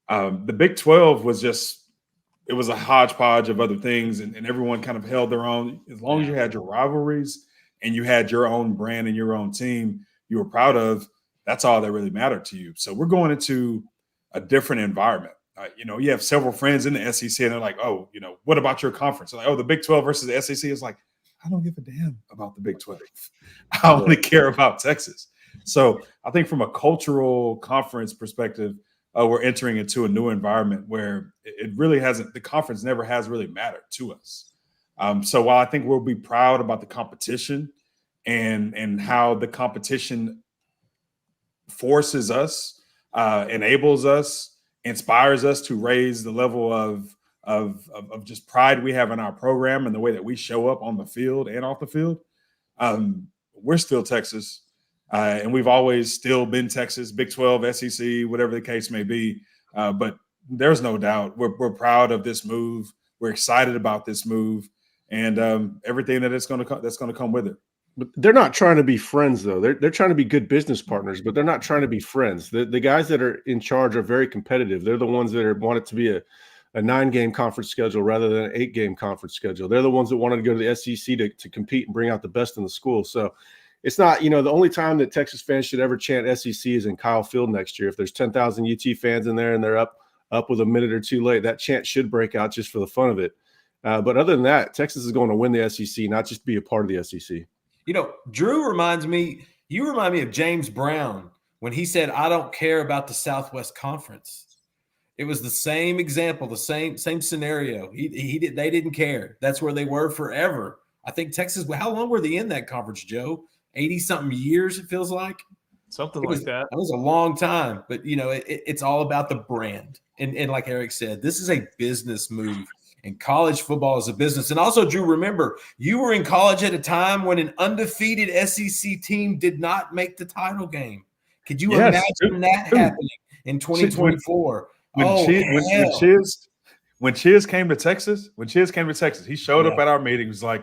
The Big 12 was it was a hodgepodge of other things, and everyone kind of held their own. As long as you had your rivalries and you had your own brand and your own team you were proud of, that's all that really mattered to you. So we're going into a different environment. You have several friends in the SEC, and they're like, oh, what about your conference? They're like, oh, the Big 12 versus the SEC. Is like, I don't give a damn about the Big 12. I only care about Texas. So I think from a cultural conference perspective, we're entering into a new environment where it really hasn't, the conference never has really mattered to us. So while I think we'll be proud about the competition and how the competition forces us, enables us, inspires us to raise the level of just pride we have in our program and the way that we show up on the field and off the field, we're still Texas. And we've always still been Texas, Big 12, SEC, whatever the case may be. But there's no doubt we're proud of this move. We're excited about this move and everything that's going to come with it. But they're not trying to be friends, though. They're trying to be good business partners, but they're not trying to be friends. The guys that are in charge are very competitive. They're the ones that want it to be a 9-game conference schedule rather than an 8-game conference schedule. They're the ones that wanted to go to the SEC to compete and bring out the best in the school. So it's not, the only time that Texas fans should ever chant SEC is in Kyle Field next year. If there's 10,000 UT fans in there and they're up with a minute or two late, that chant should break out just for the fun of it. But other than that, Texas is going to win the SEC, not just be a part of the SEC. Drew you remind me of James Brown when he said, I don't care about the Southwest Conference. It was the same example, the same scenario. They didn't care. That's where they were forever. I think Texas, how long were they in that conference, Joe? 80-something years, it feels like. Something like that. That was a long time. But, it's all about the brand. And like Eric said, this is a business move. And college football is a business. And also, Drew, remember, you were in college at a time when an undefeated SEC team did not make the title game. Could you imagine that happening in 2024? When Chiz came to Texas, he showed up at our meeting. He was like,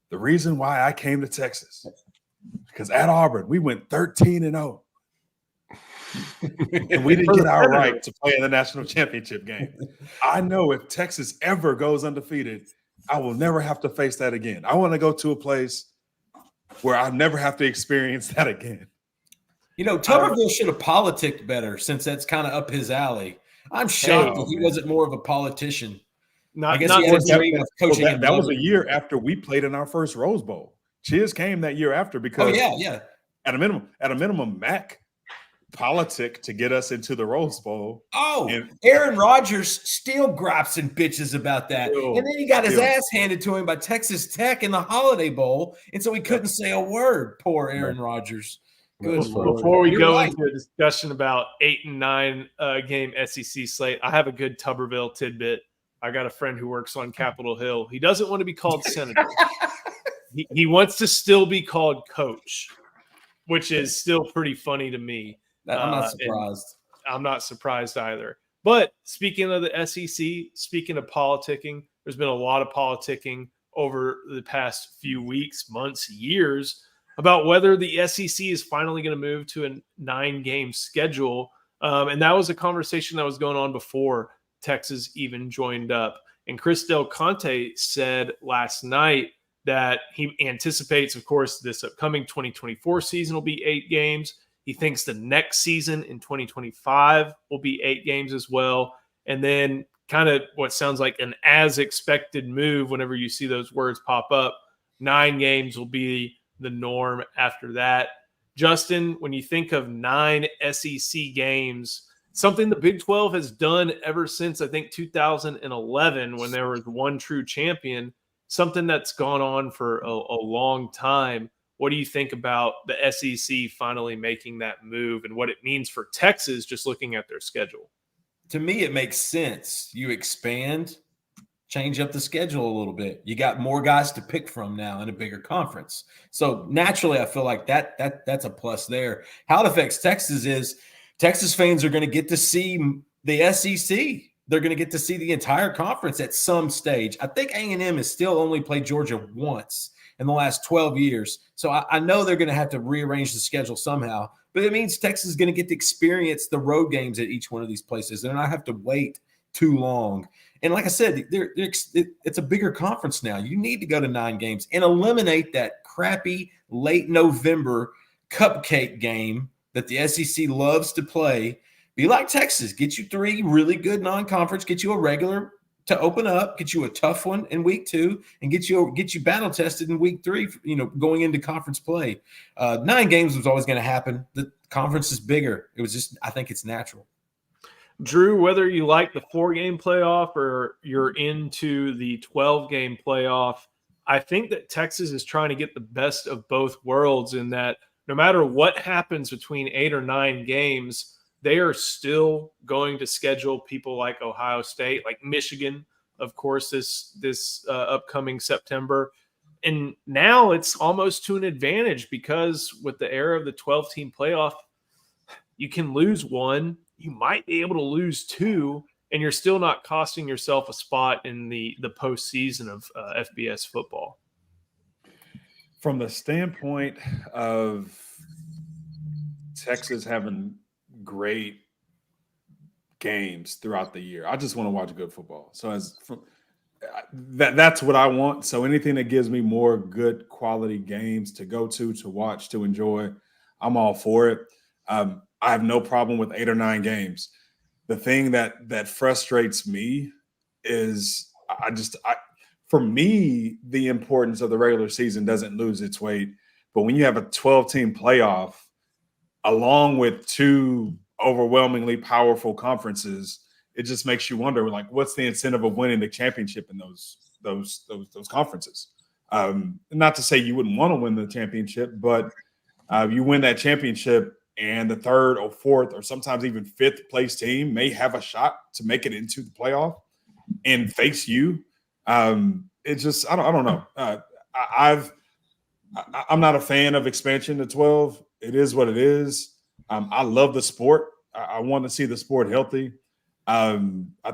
the reason why I came to Texas, because at Auburn, we went 13-0. And we didn't get our right to play in the national championship game. I know if Texas ever goes undefeated, I will never have to face that again. I want to go to a place where I never have to experience that again. Tuberville should have politicked better since that's kind of up his alley. I'm shocked that he wasn't more of a politician. That was a year after we played in our first Rose Bowl. Chiz came that year after because at a minimum, Mac politic to get us into the Rose Bowl. Aaron Rodgers still gripes and bitches about that. And then he got his ass handed to him by Texas Tech in the Holiday Bowl, and so he couldn't say a word. Poor Aaron Rodgers. Before we go into a discussion about 8 and 9 game SEC slate, I have a good Tuberville tidbit. I got a friend who works on Capitol Hill. He doesn't want to be called senator. He wants to still be called coach, which is still pretty funny to me. I'm not surprised. I'm not surprised either. But speaking of the SEC, speaking of politicking, there's been a lot of politicking over the past few weeks, months, years about whether the SEC is finally going to move to a 9-game schedule. And that was a conversation that was going on before Texas even joined up. And Chris Del Conte said last night that he anticipates, of course, this upcoming 2024 season will be 8 games. He thinks the next season in 2025 will be 8 games as well. And then kind of what sounds like an as expected move whenever you see those words pop up, 9 games will be the norm after that. Justin, when you think of 9 SEC games, something the Big 12 has done ever since, I think, 2011 when there was one true champion, something that's gone on for a long time. What do you think about the SEC finally making that move and what it means for Texas just looking at their schedule? To me, it makes sense. You expand, change up the schedule a little bit. You got more guys to pick from now in a bigger conference. So naturally, I feel like that's a plus there. How it affects Texas is Texas fans are going to get to see the SEC. they're going to get to see the entire conference at some stage. I think A&M has still only played Georgia once in the last 12 years. So I know they're going to have to rearrange the schedule somehow. But it means Texas is going to get to experience the road games at each one of these places. They're not have to wait too long. And like I said, it's a bigger conference now. You need to go to 9 games and eliminate that crappy late November cupcake game that the SEC loves to play. Be like Texas. Get you 3 really good non-conference. Get you a regular to open up. Get you a tough one in week 2, and get you battle tested in week 3. Going into conference play. 9 games was always going to happen. The conference is bigger. It was just, I think it's natural. Drew, whether you like the 4-game playoff or you're into the 12-game playoff, I think that Texas is trying to get the best of both worlds in that no matter what happens between 8 or 9 games, they are still going to schedule people like Ohio State, like Michigan, of course, this upcoming September. And now it's almost to an advantage because with the era of the 12-team playoff, you can lose 1. You might be able to lose 2, and you're still not costing yourself a spot in the postseason of FBS football. From the standpoint of Texas having great games throughout the year, I just want to watch good football. So that's what I want. So anything that gives me more good quality games to go to watch, to enjoy, I'm all for it. I have no problem with 8 or 9 games. The thing that frustrates me is for me, the importance of the regular season doesn't lose its weight. But when you have a 12-team playoff, along with 2 overwhelmingly powerful conferences, it just makes you wonder, like, what's the incentive of winning the championship in those conferences? Not to say you wouldn't want to win the championship, but you win that championship, and the 3rd or 4th or sometimes even 5th place team may have a shot to make it into the playoff and face you. It's just, I don't know. I'm not a fan of expansion to 12. It is what it is. I love the sport. I want to see the sport healthy. I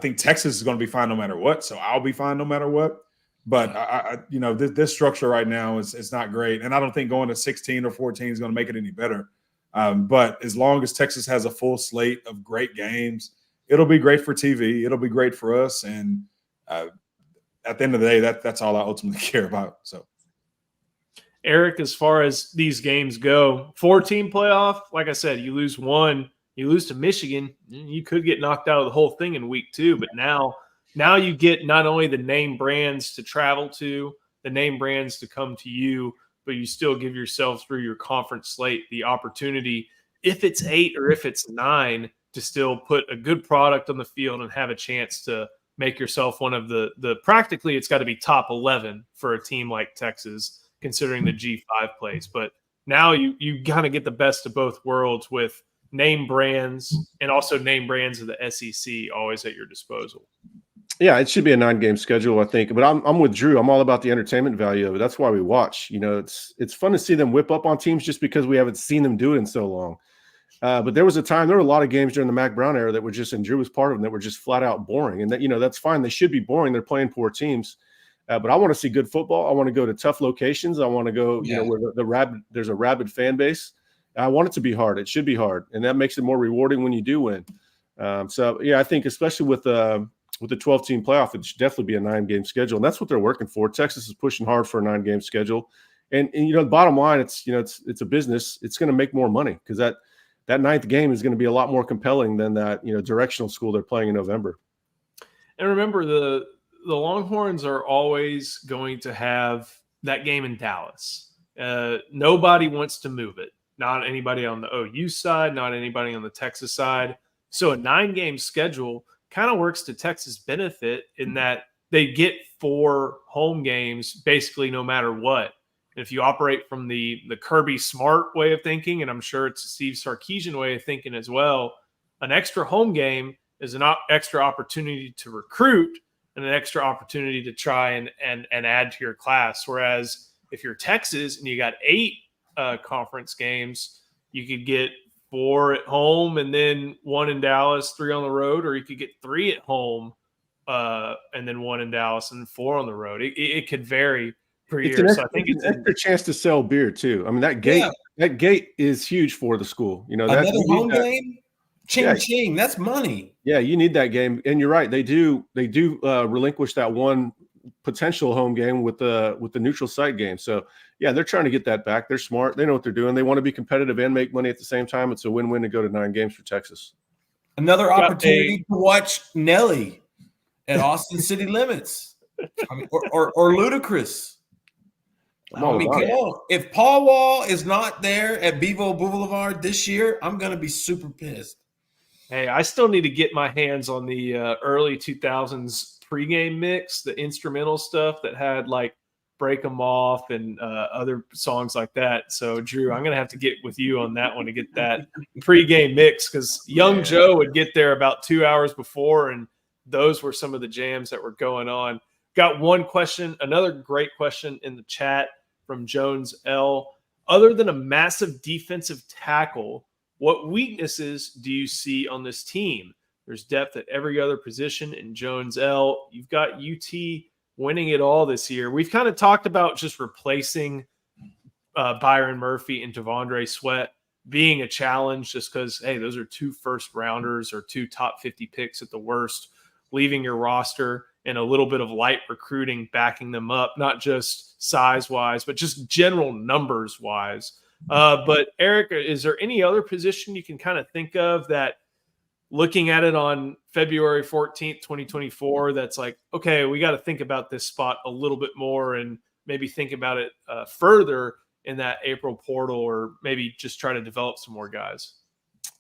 think Texas is going to be fine no matter what. So I'll be fine no matter what. But this structure right now is not great. And I don't think going to 16 or 14 is going to make it any better. But as long as Texas has a full slate of great games, it'll be great for TV. It'll be great for us. And at the end of the day, that's all I ultimately care about. So, Eric, as far as these games go, 4-team playoff, like I said, you lose 1, you lose to Michigan, you could get knocked out of the whole thing in week 2. But now you get not only the name brands to travel to, the name brands to come to you, but you still give yourself through your conference slate the opportunity, if it's 8 or if it's 9, to still put a good product on the field and have a chance to make yourself one of the practically it's got to be top 11 for a team like Texas, considering the G5 plays. But now you kind of get the best of both worlds with name brands and also name brands of the SEC always at your disposal. Yeah, it should be a 9-game schedule, I think. But I'm with Drew. I'm all about the entertainment value of it. That's why we watch. It's fun to see them whip up on teams just because we haven't seen them do it in so long. But there was a time, there were a lot of games during the Mac Brown era that were just, and Drew was part of them, that were just flat out boring. And that, that's fine. They should be boring. They're playing poor teams. But I want to see good football. I want to go to tough locations. I want to go, where there's a rabid fan base. I want it to be hard. It should be hard. And that makes it more rewarding when you do win. I think especially with the 12-team playoff, it should definitely be a 9-game schedule. And that's what they're working for. Texas is pushing hard for a 9-game schedule. And the bottom line, it's a business. It's going to make more money because that 9th game is going to be a lot more compelling than that, directional school they're playing in November. And remember, the Longhorns are always going to have that game in Dallas. Nobody wants to move it. Not anybody on the OU side, not anybody on the Texas side. So a 9-game schedule kind of works to Texas' benefit in that they get 4 home games basically no matter what. And if you operate from the Kirby Smart way of thinking, and I'm sure it's a Steve Sarkisian way of thinking as well, an extra home game is an extra opportunity to recruit and an extra opportunity to try and add to your class. Whereas if you're Texas and you got 8 conference games, you could get 4 at home and then 1 in Dallas, 3 on the road, or you could get 3 at home and then 1 in Dallas and 4 on the road. It could vary per year. So I think it's an extra chance to sell beer too. I mean, that gate is huge for the school. You know, another home game. Ching. That's money. Yeah, you need that game, and you're right. They do relinquish that one potential home game with the neutral site game. So yeah, they're trying to get that back. They're smart. They know what they're doing. They want to be competitive and make money at the same time. It's a win-win to go to 9 games for Texas. Another opportunity to watch Nelly at Austin City Limits. I mean, or Ludacris. I mean, come on. If Paul Wall is not there at Bevo Boulevard this year, I'm going to be super pissed. Hey, I still need to get my hands on the early 2000s pregame mix, the instrumental stuff that had like Break 'Em Off and other songs like that. So, Drew, I'm going to have to get with you on that one to get that pregame mix, because Young Joe would get there about 2 hours before, and those were some of the jams that were going on. Got one question, another great question in the chat from Jones L. Other than a massive defensive tackle, what weaknesses do you see on this team? There's depth at every other position in Jones L. You've got UT winning it all this year. We've kind of talked about just replacing Byron Murphy and Devondre Sweat being a challenge, just because, hey, those are 2 first-rounders or 2 top 50 picks at the worst, leaving your roster and a little bit of light recruiting backing them up, not just size-wise, but just general numbers-wise. But, Eric, is there any other position you can kind of think of that, looking at it on February 14th, 2024, that's like, okay, we got to think about this spot a little bit more and maybe think about it further in that April portal, or maybe just try to develop some more guys?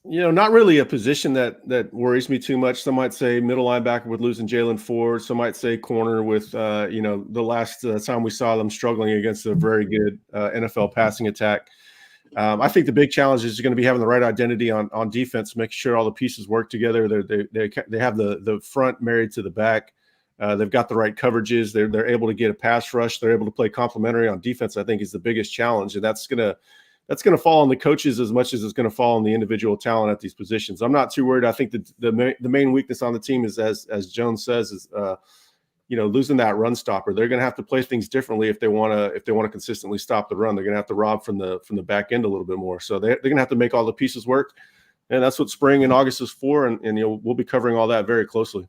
You know, not really a position that worries me too much. Some might say middle linebacker with losing Jalen Ford. Some might say corner with, the last time we saw them struggling against a very good NFL passing attack. I think the big challenge is going to be having the right identity on defense, making sure all the pieces work together. They have the front married to the back. They've got the right coverages. They're able to get a pass rush. They're able to play complementary on defense. I think is the biggest challenge, and that's going to fall on the coaches as much as it's going to fall on the individual talent at these positions. I'm not too worried. I think the main weakness on the team is, as Jones says, is losing that run stopper. They're going to have to play things differently if they want to consistently stop the run. They're going to have to rob from the back end a little bit more. So they're going to have to make all the pieces work, and that's what spring and August is for. And we'll be covering all that very closely.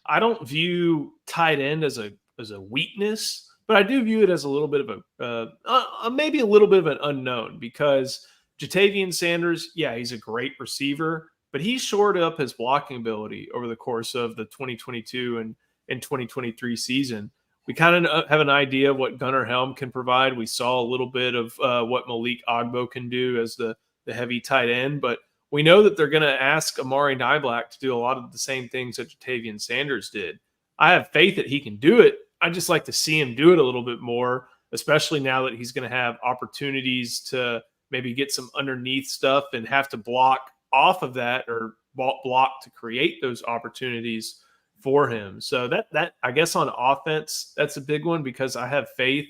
I don't view tight end as a weakness, but I do view it as a little bit of maybe a little bit of an unknown, because Jatavian Sanders, yeah, he's a great receiver, but he shored up his blocking ability over the course of the 2022 and 2023 season. We kind of have an idea of what Gunnar Helm can provide. We saw a little bit of what Malik Ogbo can do as the heavy tight end, but we know that they're going to ask Amari Niblack to do a lot of the same things that Jatavian Sanders did. I have faith that he can do it. I just like to see him do it a little bit more, especially now that he's going to have opportunities to maybe get some underneath stuff and have to block off of that, or block to create those opportunities for him. So that I guess on offense, that's a big one, because I have faith.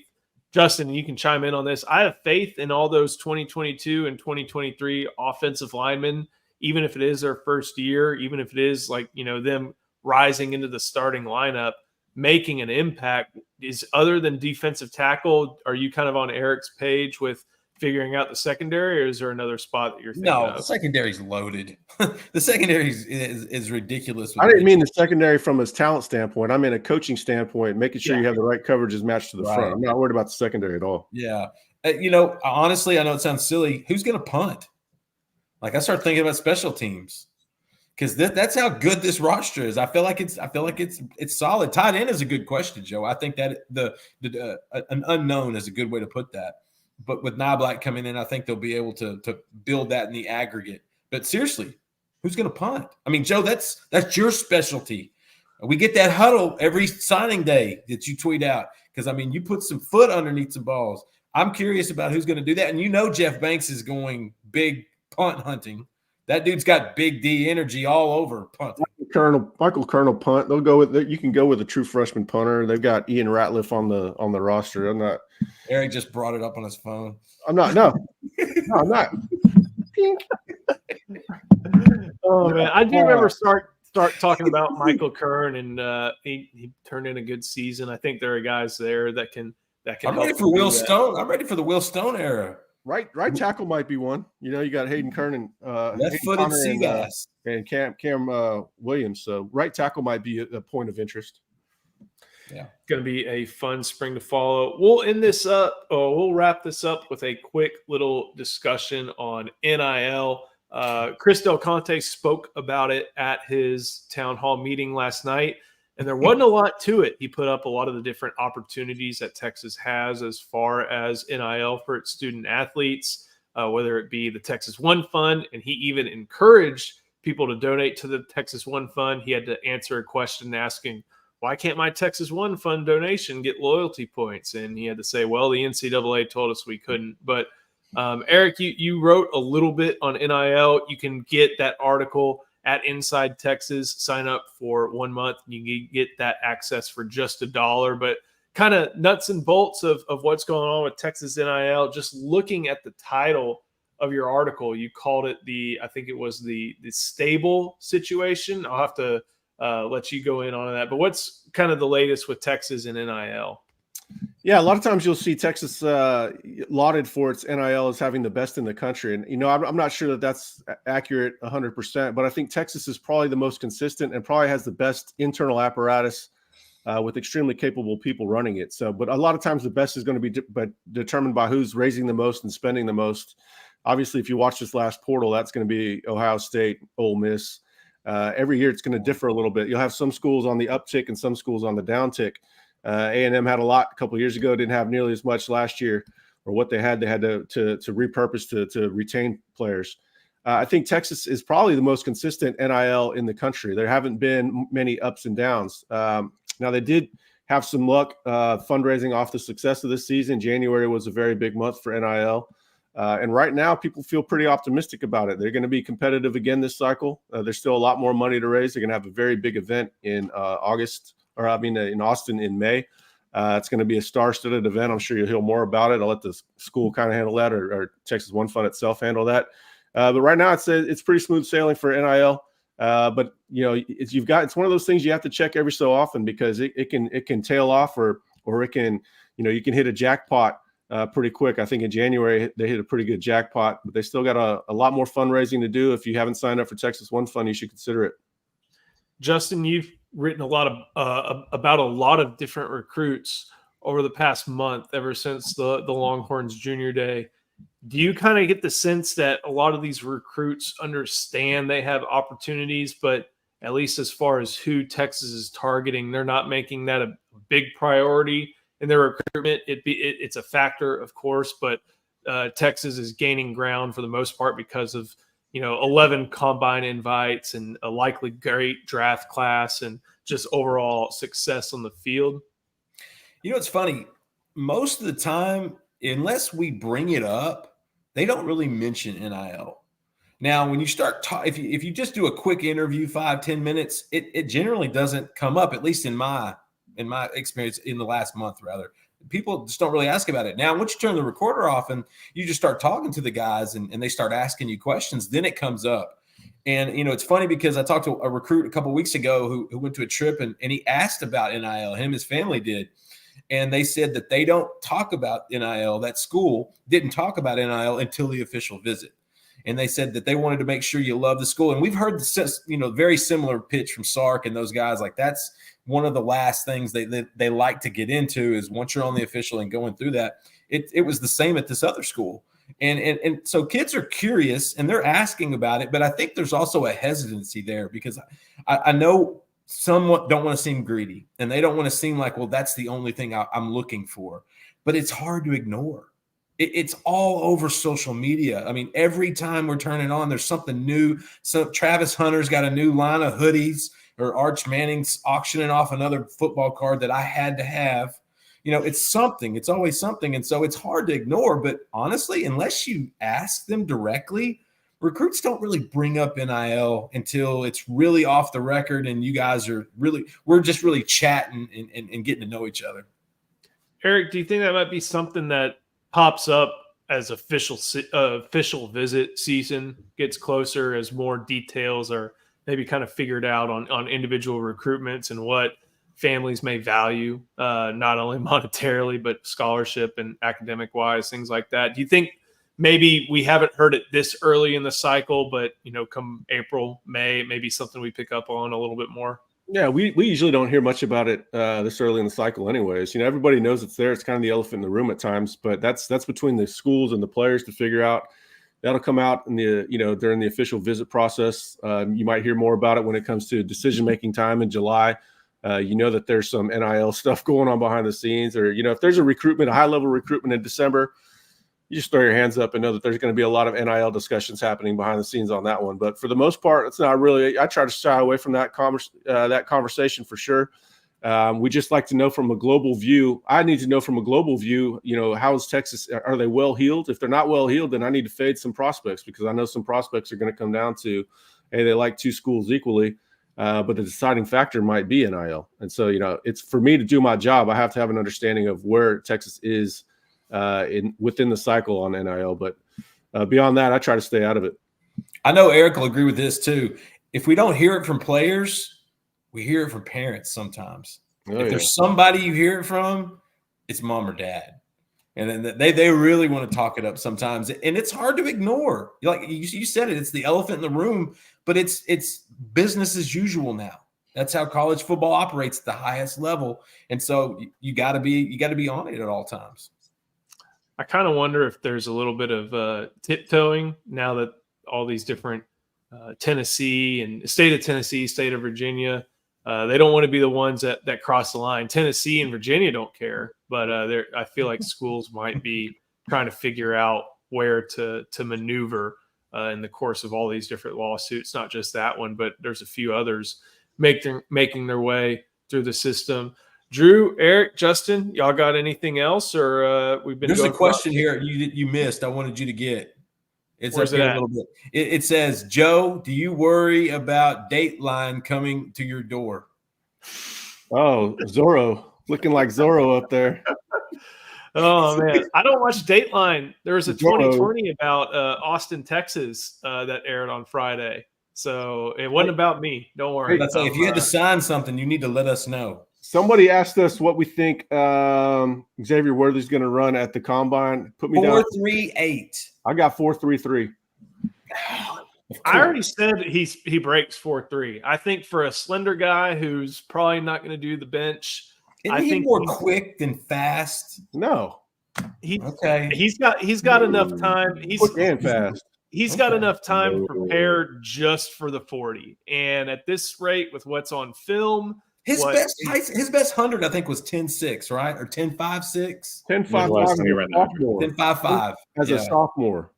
Justin, you can chime in on this. I have faith in all those 2022 and 2023 offensive linemen, even if it is their first year, even if it is like, them rising into the starting lineup, making an impact. Is other than defensive tackle, are you kind of on Eric's page with figuring out the secondary, or is there another spot that you're thinking of? No, the secondary's loaded. The secondary is ridiculous. I didn't mean the secondary from a talent standpoint. I mean a coaching standpoint, making sure you have the right coverages matched to the front. I'm not worried about the secondary at all. Yeah. Honestly, I know it sounds silly. Who's going to punt? Like, I start thinking about special teams, because that's how good this roster is. I feel like it's solid. Tight end is a good question, Joe. I think that an unknown is a good way to put that. But with Niblack coming in, I think they'll be able to build that in the aggregate. But seriously, who's going to punt? I mean, Joe, that's your specialty. We get that huddle every signing day that you tweet out, because, I mean, you put some foot underneath some balls. I'm curious about who's going to do that. And Jeff Banks is going big punt hunting. That dude's got big D energy all over punting. Michael Colonel punt. They'll go with it. You can go with a true freshman punter. They've got Ian Ratliff on the roster. I'm not. Eric just brought it up on his phone. I'm not. No, I'm not. Oh man, I do remember start talking about Michael Kern, and he turned in a good season. I think there are guys there that can. I'm ready for Will Stone. I'm ready for the Will Stone era. Right tackle might be one. You got Hayden Kern and left-footed sea guys and Cam Williams. So right tackle might be a point of interest. Yeah, going to be a fun spring to follow. We'll end this up. We'll wrap this up with a quick little discussion on NIL. Chris Del Conte spoke about it at his town hall meeting last night, and there wasn't a lot to it. He put up a lot of the different opportunities that Texas has as far as NIL for its student athletes, whether it be the Texas One Fund, and he even encouraged people to donate to the Texas One Fund. He had to answer a question asking, why can't my Texas One Fund donation get loyalty points? And he had to say, well, the NCAA told us we couldn't. But Eric, you wrote a little bit on NIL. You can get that article at Inside Texas. Sign up for 1 month. You can get that access for just $1. But kind of nuts and bolts of what's going on with Texas NIL, just looking at the title of your article, you called it I think it was the stable situation. I'll have to let you go in on that. But what's kind of the latest with Texas and NIL? Yeah, a lot of times you'll see Texas lauded for its NIL as having the best in the country. And, I'm not sure that that's accurate 100%, but I think Texas is probably the most consistent and probably has the best internal apparatus with extremely capable people running it. So, but a lot of times the best is going to be determined by who's raising the most and spending the most. Obviously, if you watch this last portal, that's going to be Ohio State, Ole Miss. Every year it's going to differ a little bit. You'll have some schools on the uptick and some schools on the downtick. A&M had a lot a couple of years ago, didn't have nearly as much last year, or what they had to repurpose to retain players. I think Texas is probably the most consistent NIL in the country. There haven't been many ups and downs. Now they did have some luck fundraising off the success of this season. January was a very big month for NIL. And right now, people feel pretty optimistic about it. They're going to be competitive again this cycle. There's still a lot more money to raise. They're going to have a very big event in in Austin in May. It's going to be a star-studded event. I'm sure you'll hear more about it. I'll let the school kind of handle that, or Texas One Fund itself handle that. But right now, it's pretty smooth sailing for NIL. But it's one of those things you have to check every so often, because it can tail off, or it can, you can hit a jackpot pretty quick. I think in January they hit a pretty good jackpot, but they still got a lot more fundraising to do. If you haven't signed up for Texas One Fund, you should consider it. Justin, you've written a lot about a lot of different recruits over the past month, ever since the Longhorns Junior Day. Do you kind of get the sense that a lot of these recruits understand they have opportunities, but at least as far as who Texas is targeting, they're not making that a big priority in their recruitment? It's a factor, of course, but Texas is gaining ground for the most part because of 11 combine invites and a likely great draft class and just overall success on the field. It's funny. Most of the time, unless we bring it up, they don't really mention NIL. Now, when you start if you just do a quick interview, 5-10 minutes, it generally doesn't come up, at least in my experience in the last month, rather. People just don't really ask about it. Now, once you turn the recorder off and you just start talking to the guys and they start asking you questions, then it comes up. And, it's funny because I talked to a recruit a couple of weeks ago who went to a trip and he asked about NIL. Him and his family did. And they said that they don't talk about NIL. That school didn't talk about NIL until the official visit. And they said that they wanted to make sure you love the school. And we've heard very similar pitch from Sark and those guys. Like, that's one of the last things they like to get into, is once you're on the official and going through that. It was the same at this other school. And so kids are curious and they're asking about it. But I think there's also a hesitancy there, because I know some don't want to seem greedy and they don't want to seem like, well, that's the only thing I'm looking for. But it's hard to ignore. It's all over social media. I mean, every time we're turning on, there's something new. So Travis Hunter's got a new line of hoodies, or Arch Manning's auctioning off another football card that I had to have. It's something. It's always something. And so it's hard to ignore. But honestly, unless you ask them directly, recruits don't really bring up NIL until it's really off the record and you guys we're just really chatting and getting to know each other. Eric, do you think that might be something that pops up as official visit season gets closer, as more details are maybe kind of figured out on individual recruitments and what families may value, not only monetarily, but scholarship and academic wise, things like that. Do you think maybe we haven't heard it this early in the cycle, but, come April, May, maybe something we pick up on a little bit more? Yeah, we usually don't hear much about it this early in the cycle anyways. Everybody knows it's there. It's kind of the elephant in the room at times, but that's between the schools and the players to figure out. That'll come out in the, during the official visit process. You might hear more about it when it comes to decision-making time in July. That there's some NIL stuff going on behind the scenes, or, if there's a high-level recruitment in December, you just throw your hands up and know that there's going to be a lot of NIL discussions happening behind the scenes on that one. But for the most part, it's not really. I try to shy away from that conversation for sure. We just like to know from a global view. I need to know from a global view, how is Texas? Are they well heeled? If they're not well heeled, then I need to fade some prospects, because I know some prospects are going to come down to, hey, they like two schools equally, but the deciding factor might be NIL. And so, it's for me to do my job, I have to have an understanding of where Texas is within the cycle on NIL, but beyond that, I try to stay out of it. I know Eric will agree with this too. If we don't hear it from players, we hear it from parents sometimes. If there's somebody you hear it from, it's mom or dad, and then they really want to talk it up sometimes, and it's hard to ignore. Like you said it, it's the elephant in the room, but it's business as usual now. That's how college football operates at the highest level, and so you got to be on it at all times. I kind of wonder if there's a little bit of tiptoeing now that all these different Tennessee and state of Tennessee, state of Virginia, they don't want to be the ones that cross the line. Tennessee and Virginia don't care, but I feel like schools might be trying to figure out where to maneuver in the course of all these different lawsuits. Not just that one, but there's a few others making their way through the system. Drew, Eric, Justin, y'all got anything else, or we've been? There's a question here you missed. I wanted you to get. It's Where's up here it a little bit. It says, Joe, do you worry about Dateline coming to your door? Oh, Zorro, looking like Zorro up there. Oh man, I don't watch Dateline. There was a 2020 about Austin, Texas, that aired on Friday, so it wasn't about me. Don't worry. Let's say if you had to sign something, you need to let us know. Somebody asked us what we think Xavier Worthy's going to run at the combine. Put me down. 4.38. I got 4.33. I already said he breaks 4.3. I think for a slender guy who's probably not going to do the bench, Isn't he more quick than fast? No. He's got enough time. He's quick and fast. He's got enough time to prepare just for the 40. And at this rate, with what's on film. His best 100, I think, was 10.6, right? Or 10.56? 10.55. 10.55 as a sophomore.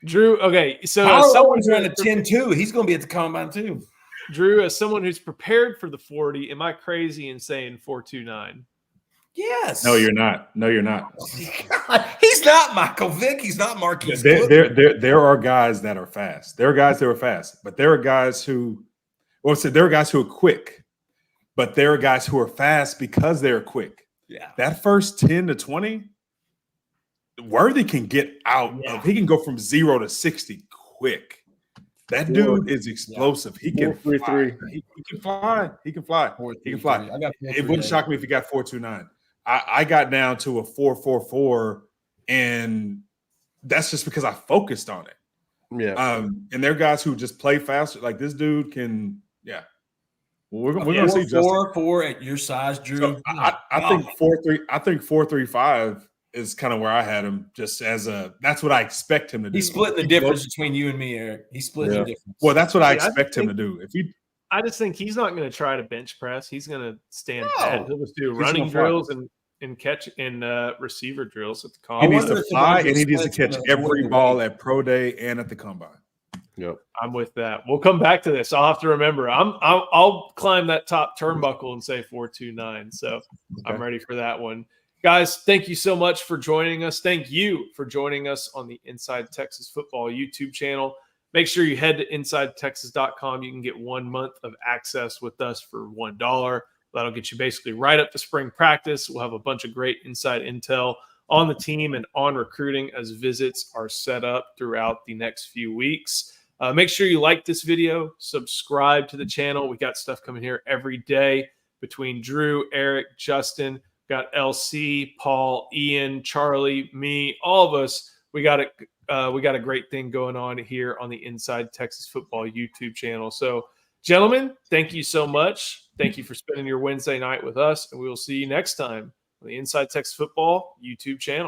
Drew, okay, so as someone's running a 10.2, he's going to be at the combine too. Drew, as someone who's prepared for the 40, am I crazy in saying 4.29? Yes. No, you're not. He's not Michael Vick. He's not Marquise. There are guys that are fast. There are guys that are fast, but there are guys who are quick. But there are guys who are fast because they're quick. Yeah. That first 10 to 20, Worthy can get out of, he can go from 0 to 60 quick. That dude is explosive. He can fly. He can fly. He can fly. It wouldn't shock me if he got 4.29. I got down to a 4.44, and that's just because I focused on it. Yeah. And there are guys who just play faster. Like this dude can, yeah. We're going to see 4.4 at your size, Drew. So I think 4.3. I think 4.35 is kind of where I had him. Just as that's what I expect him to do. He's splitting the difference between you and me, Eric. He's splitting the difference. Well, that's what I expect him to do. I just think he's not going to try to bench press. He's going to stand pat. He'll just do running drills and catch and receiver drills at the combine. He needs to fly and he needs to catch every ball at pro day and at the combine. Yep, I'm with that. We'll come back to this. I'll have to remember. I'll climb that top turnbuckle and say 4.29. So I'm ready for that one, guys. Thank you so much for joining us. Thank you for joining us on the Inside Texas Football YouTube channel. Make sure you head to InsideTexas.com. You can get 1 month of access with us for $1. That'll get you basically right up to spring practice. We'll have a bunch of great inside intel on the team and on recruiting as visits are set up throughout the next few weeks. Make sure you like this video, subscribe to the channel. We got stuff coming here every day between Drew, Eric, Justin, got LC, Paul, Ian, Charlie, me, all of us. We got a great thing going on here on the Inside Texas Football YouTube channel. So, gentlemen, thank you so much. Thank you for spending your Wednesday night with us, and we will see you next time on the Inside Texas Football YouTube channel.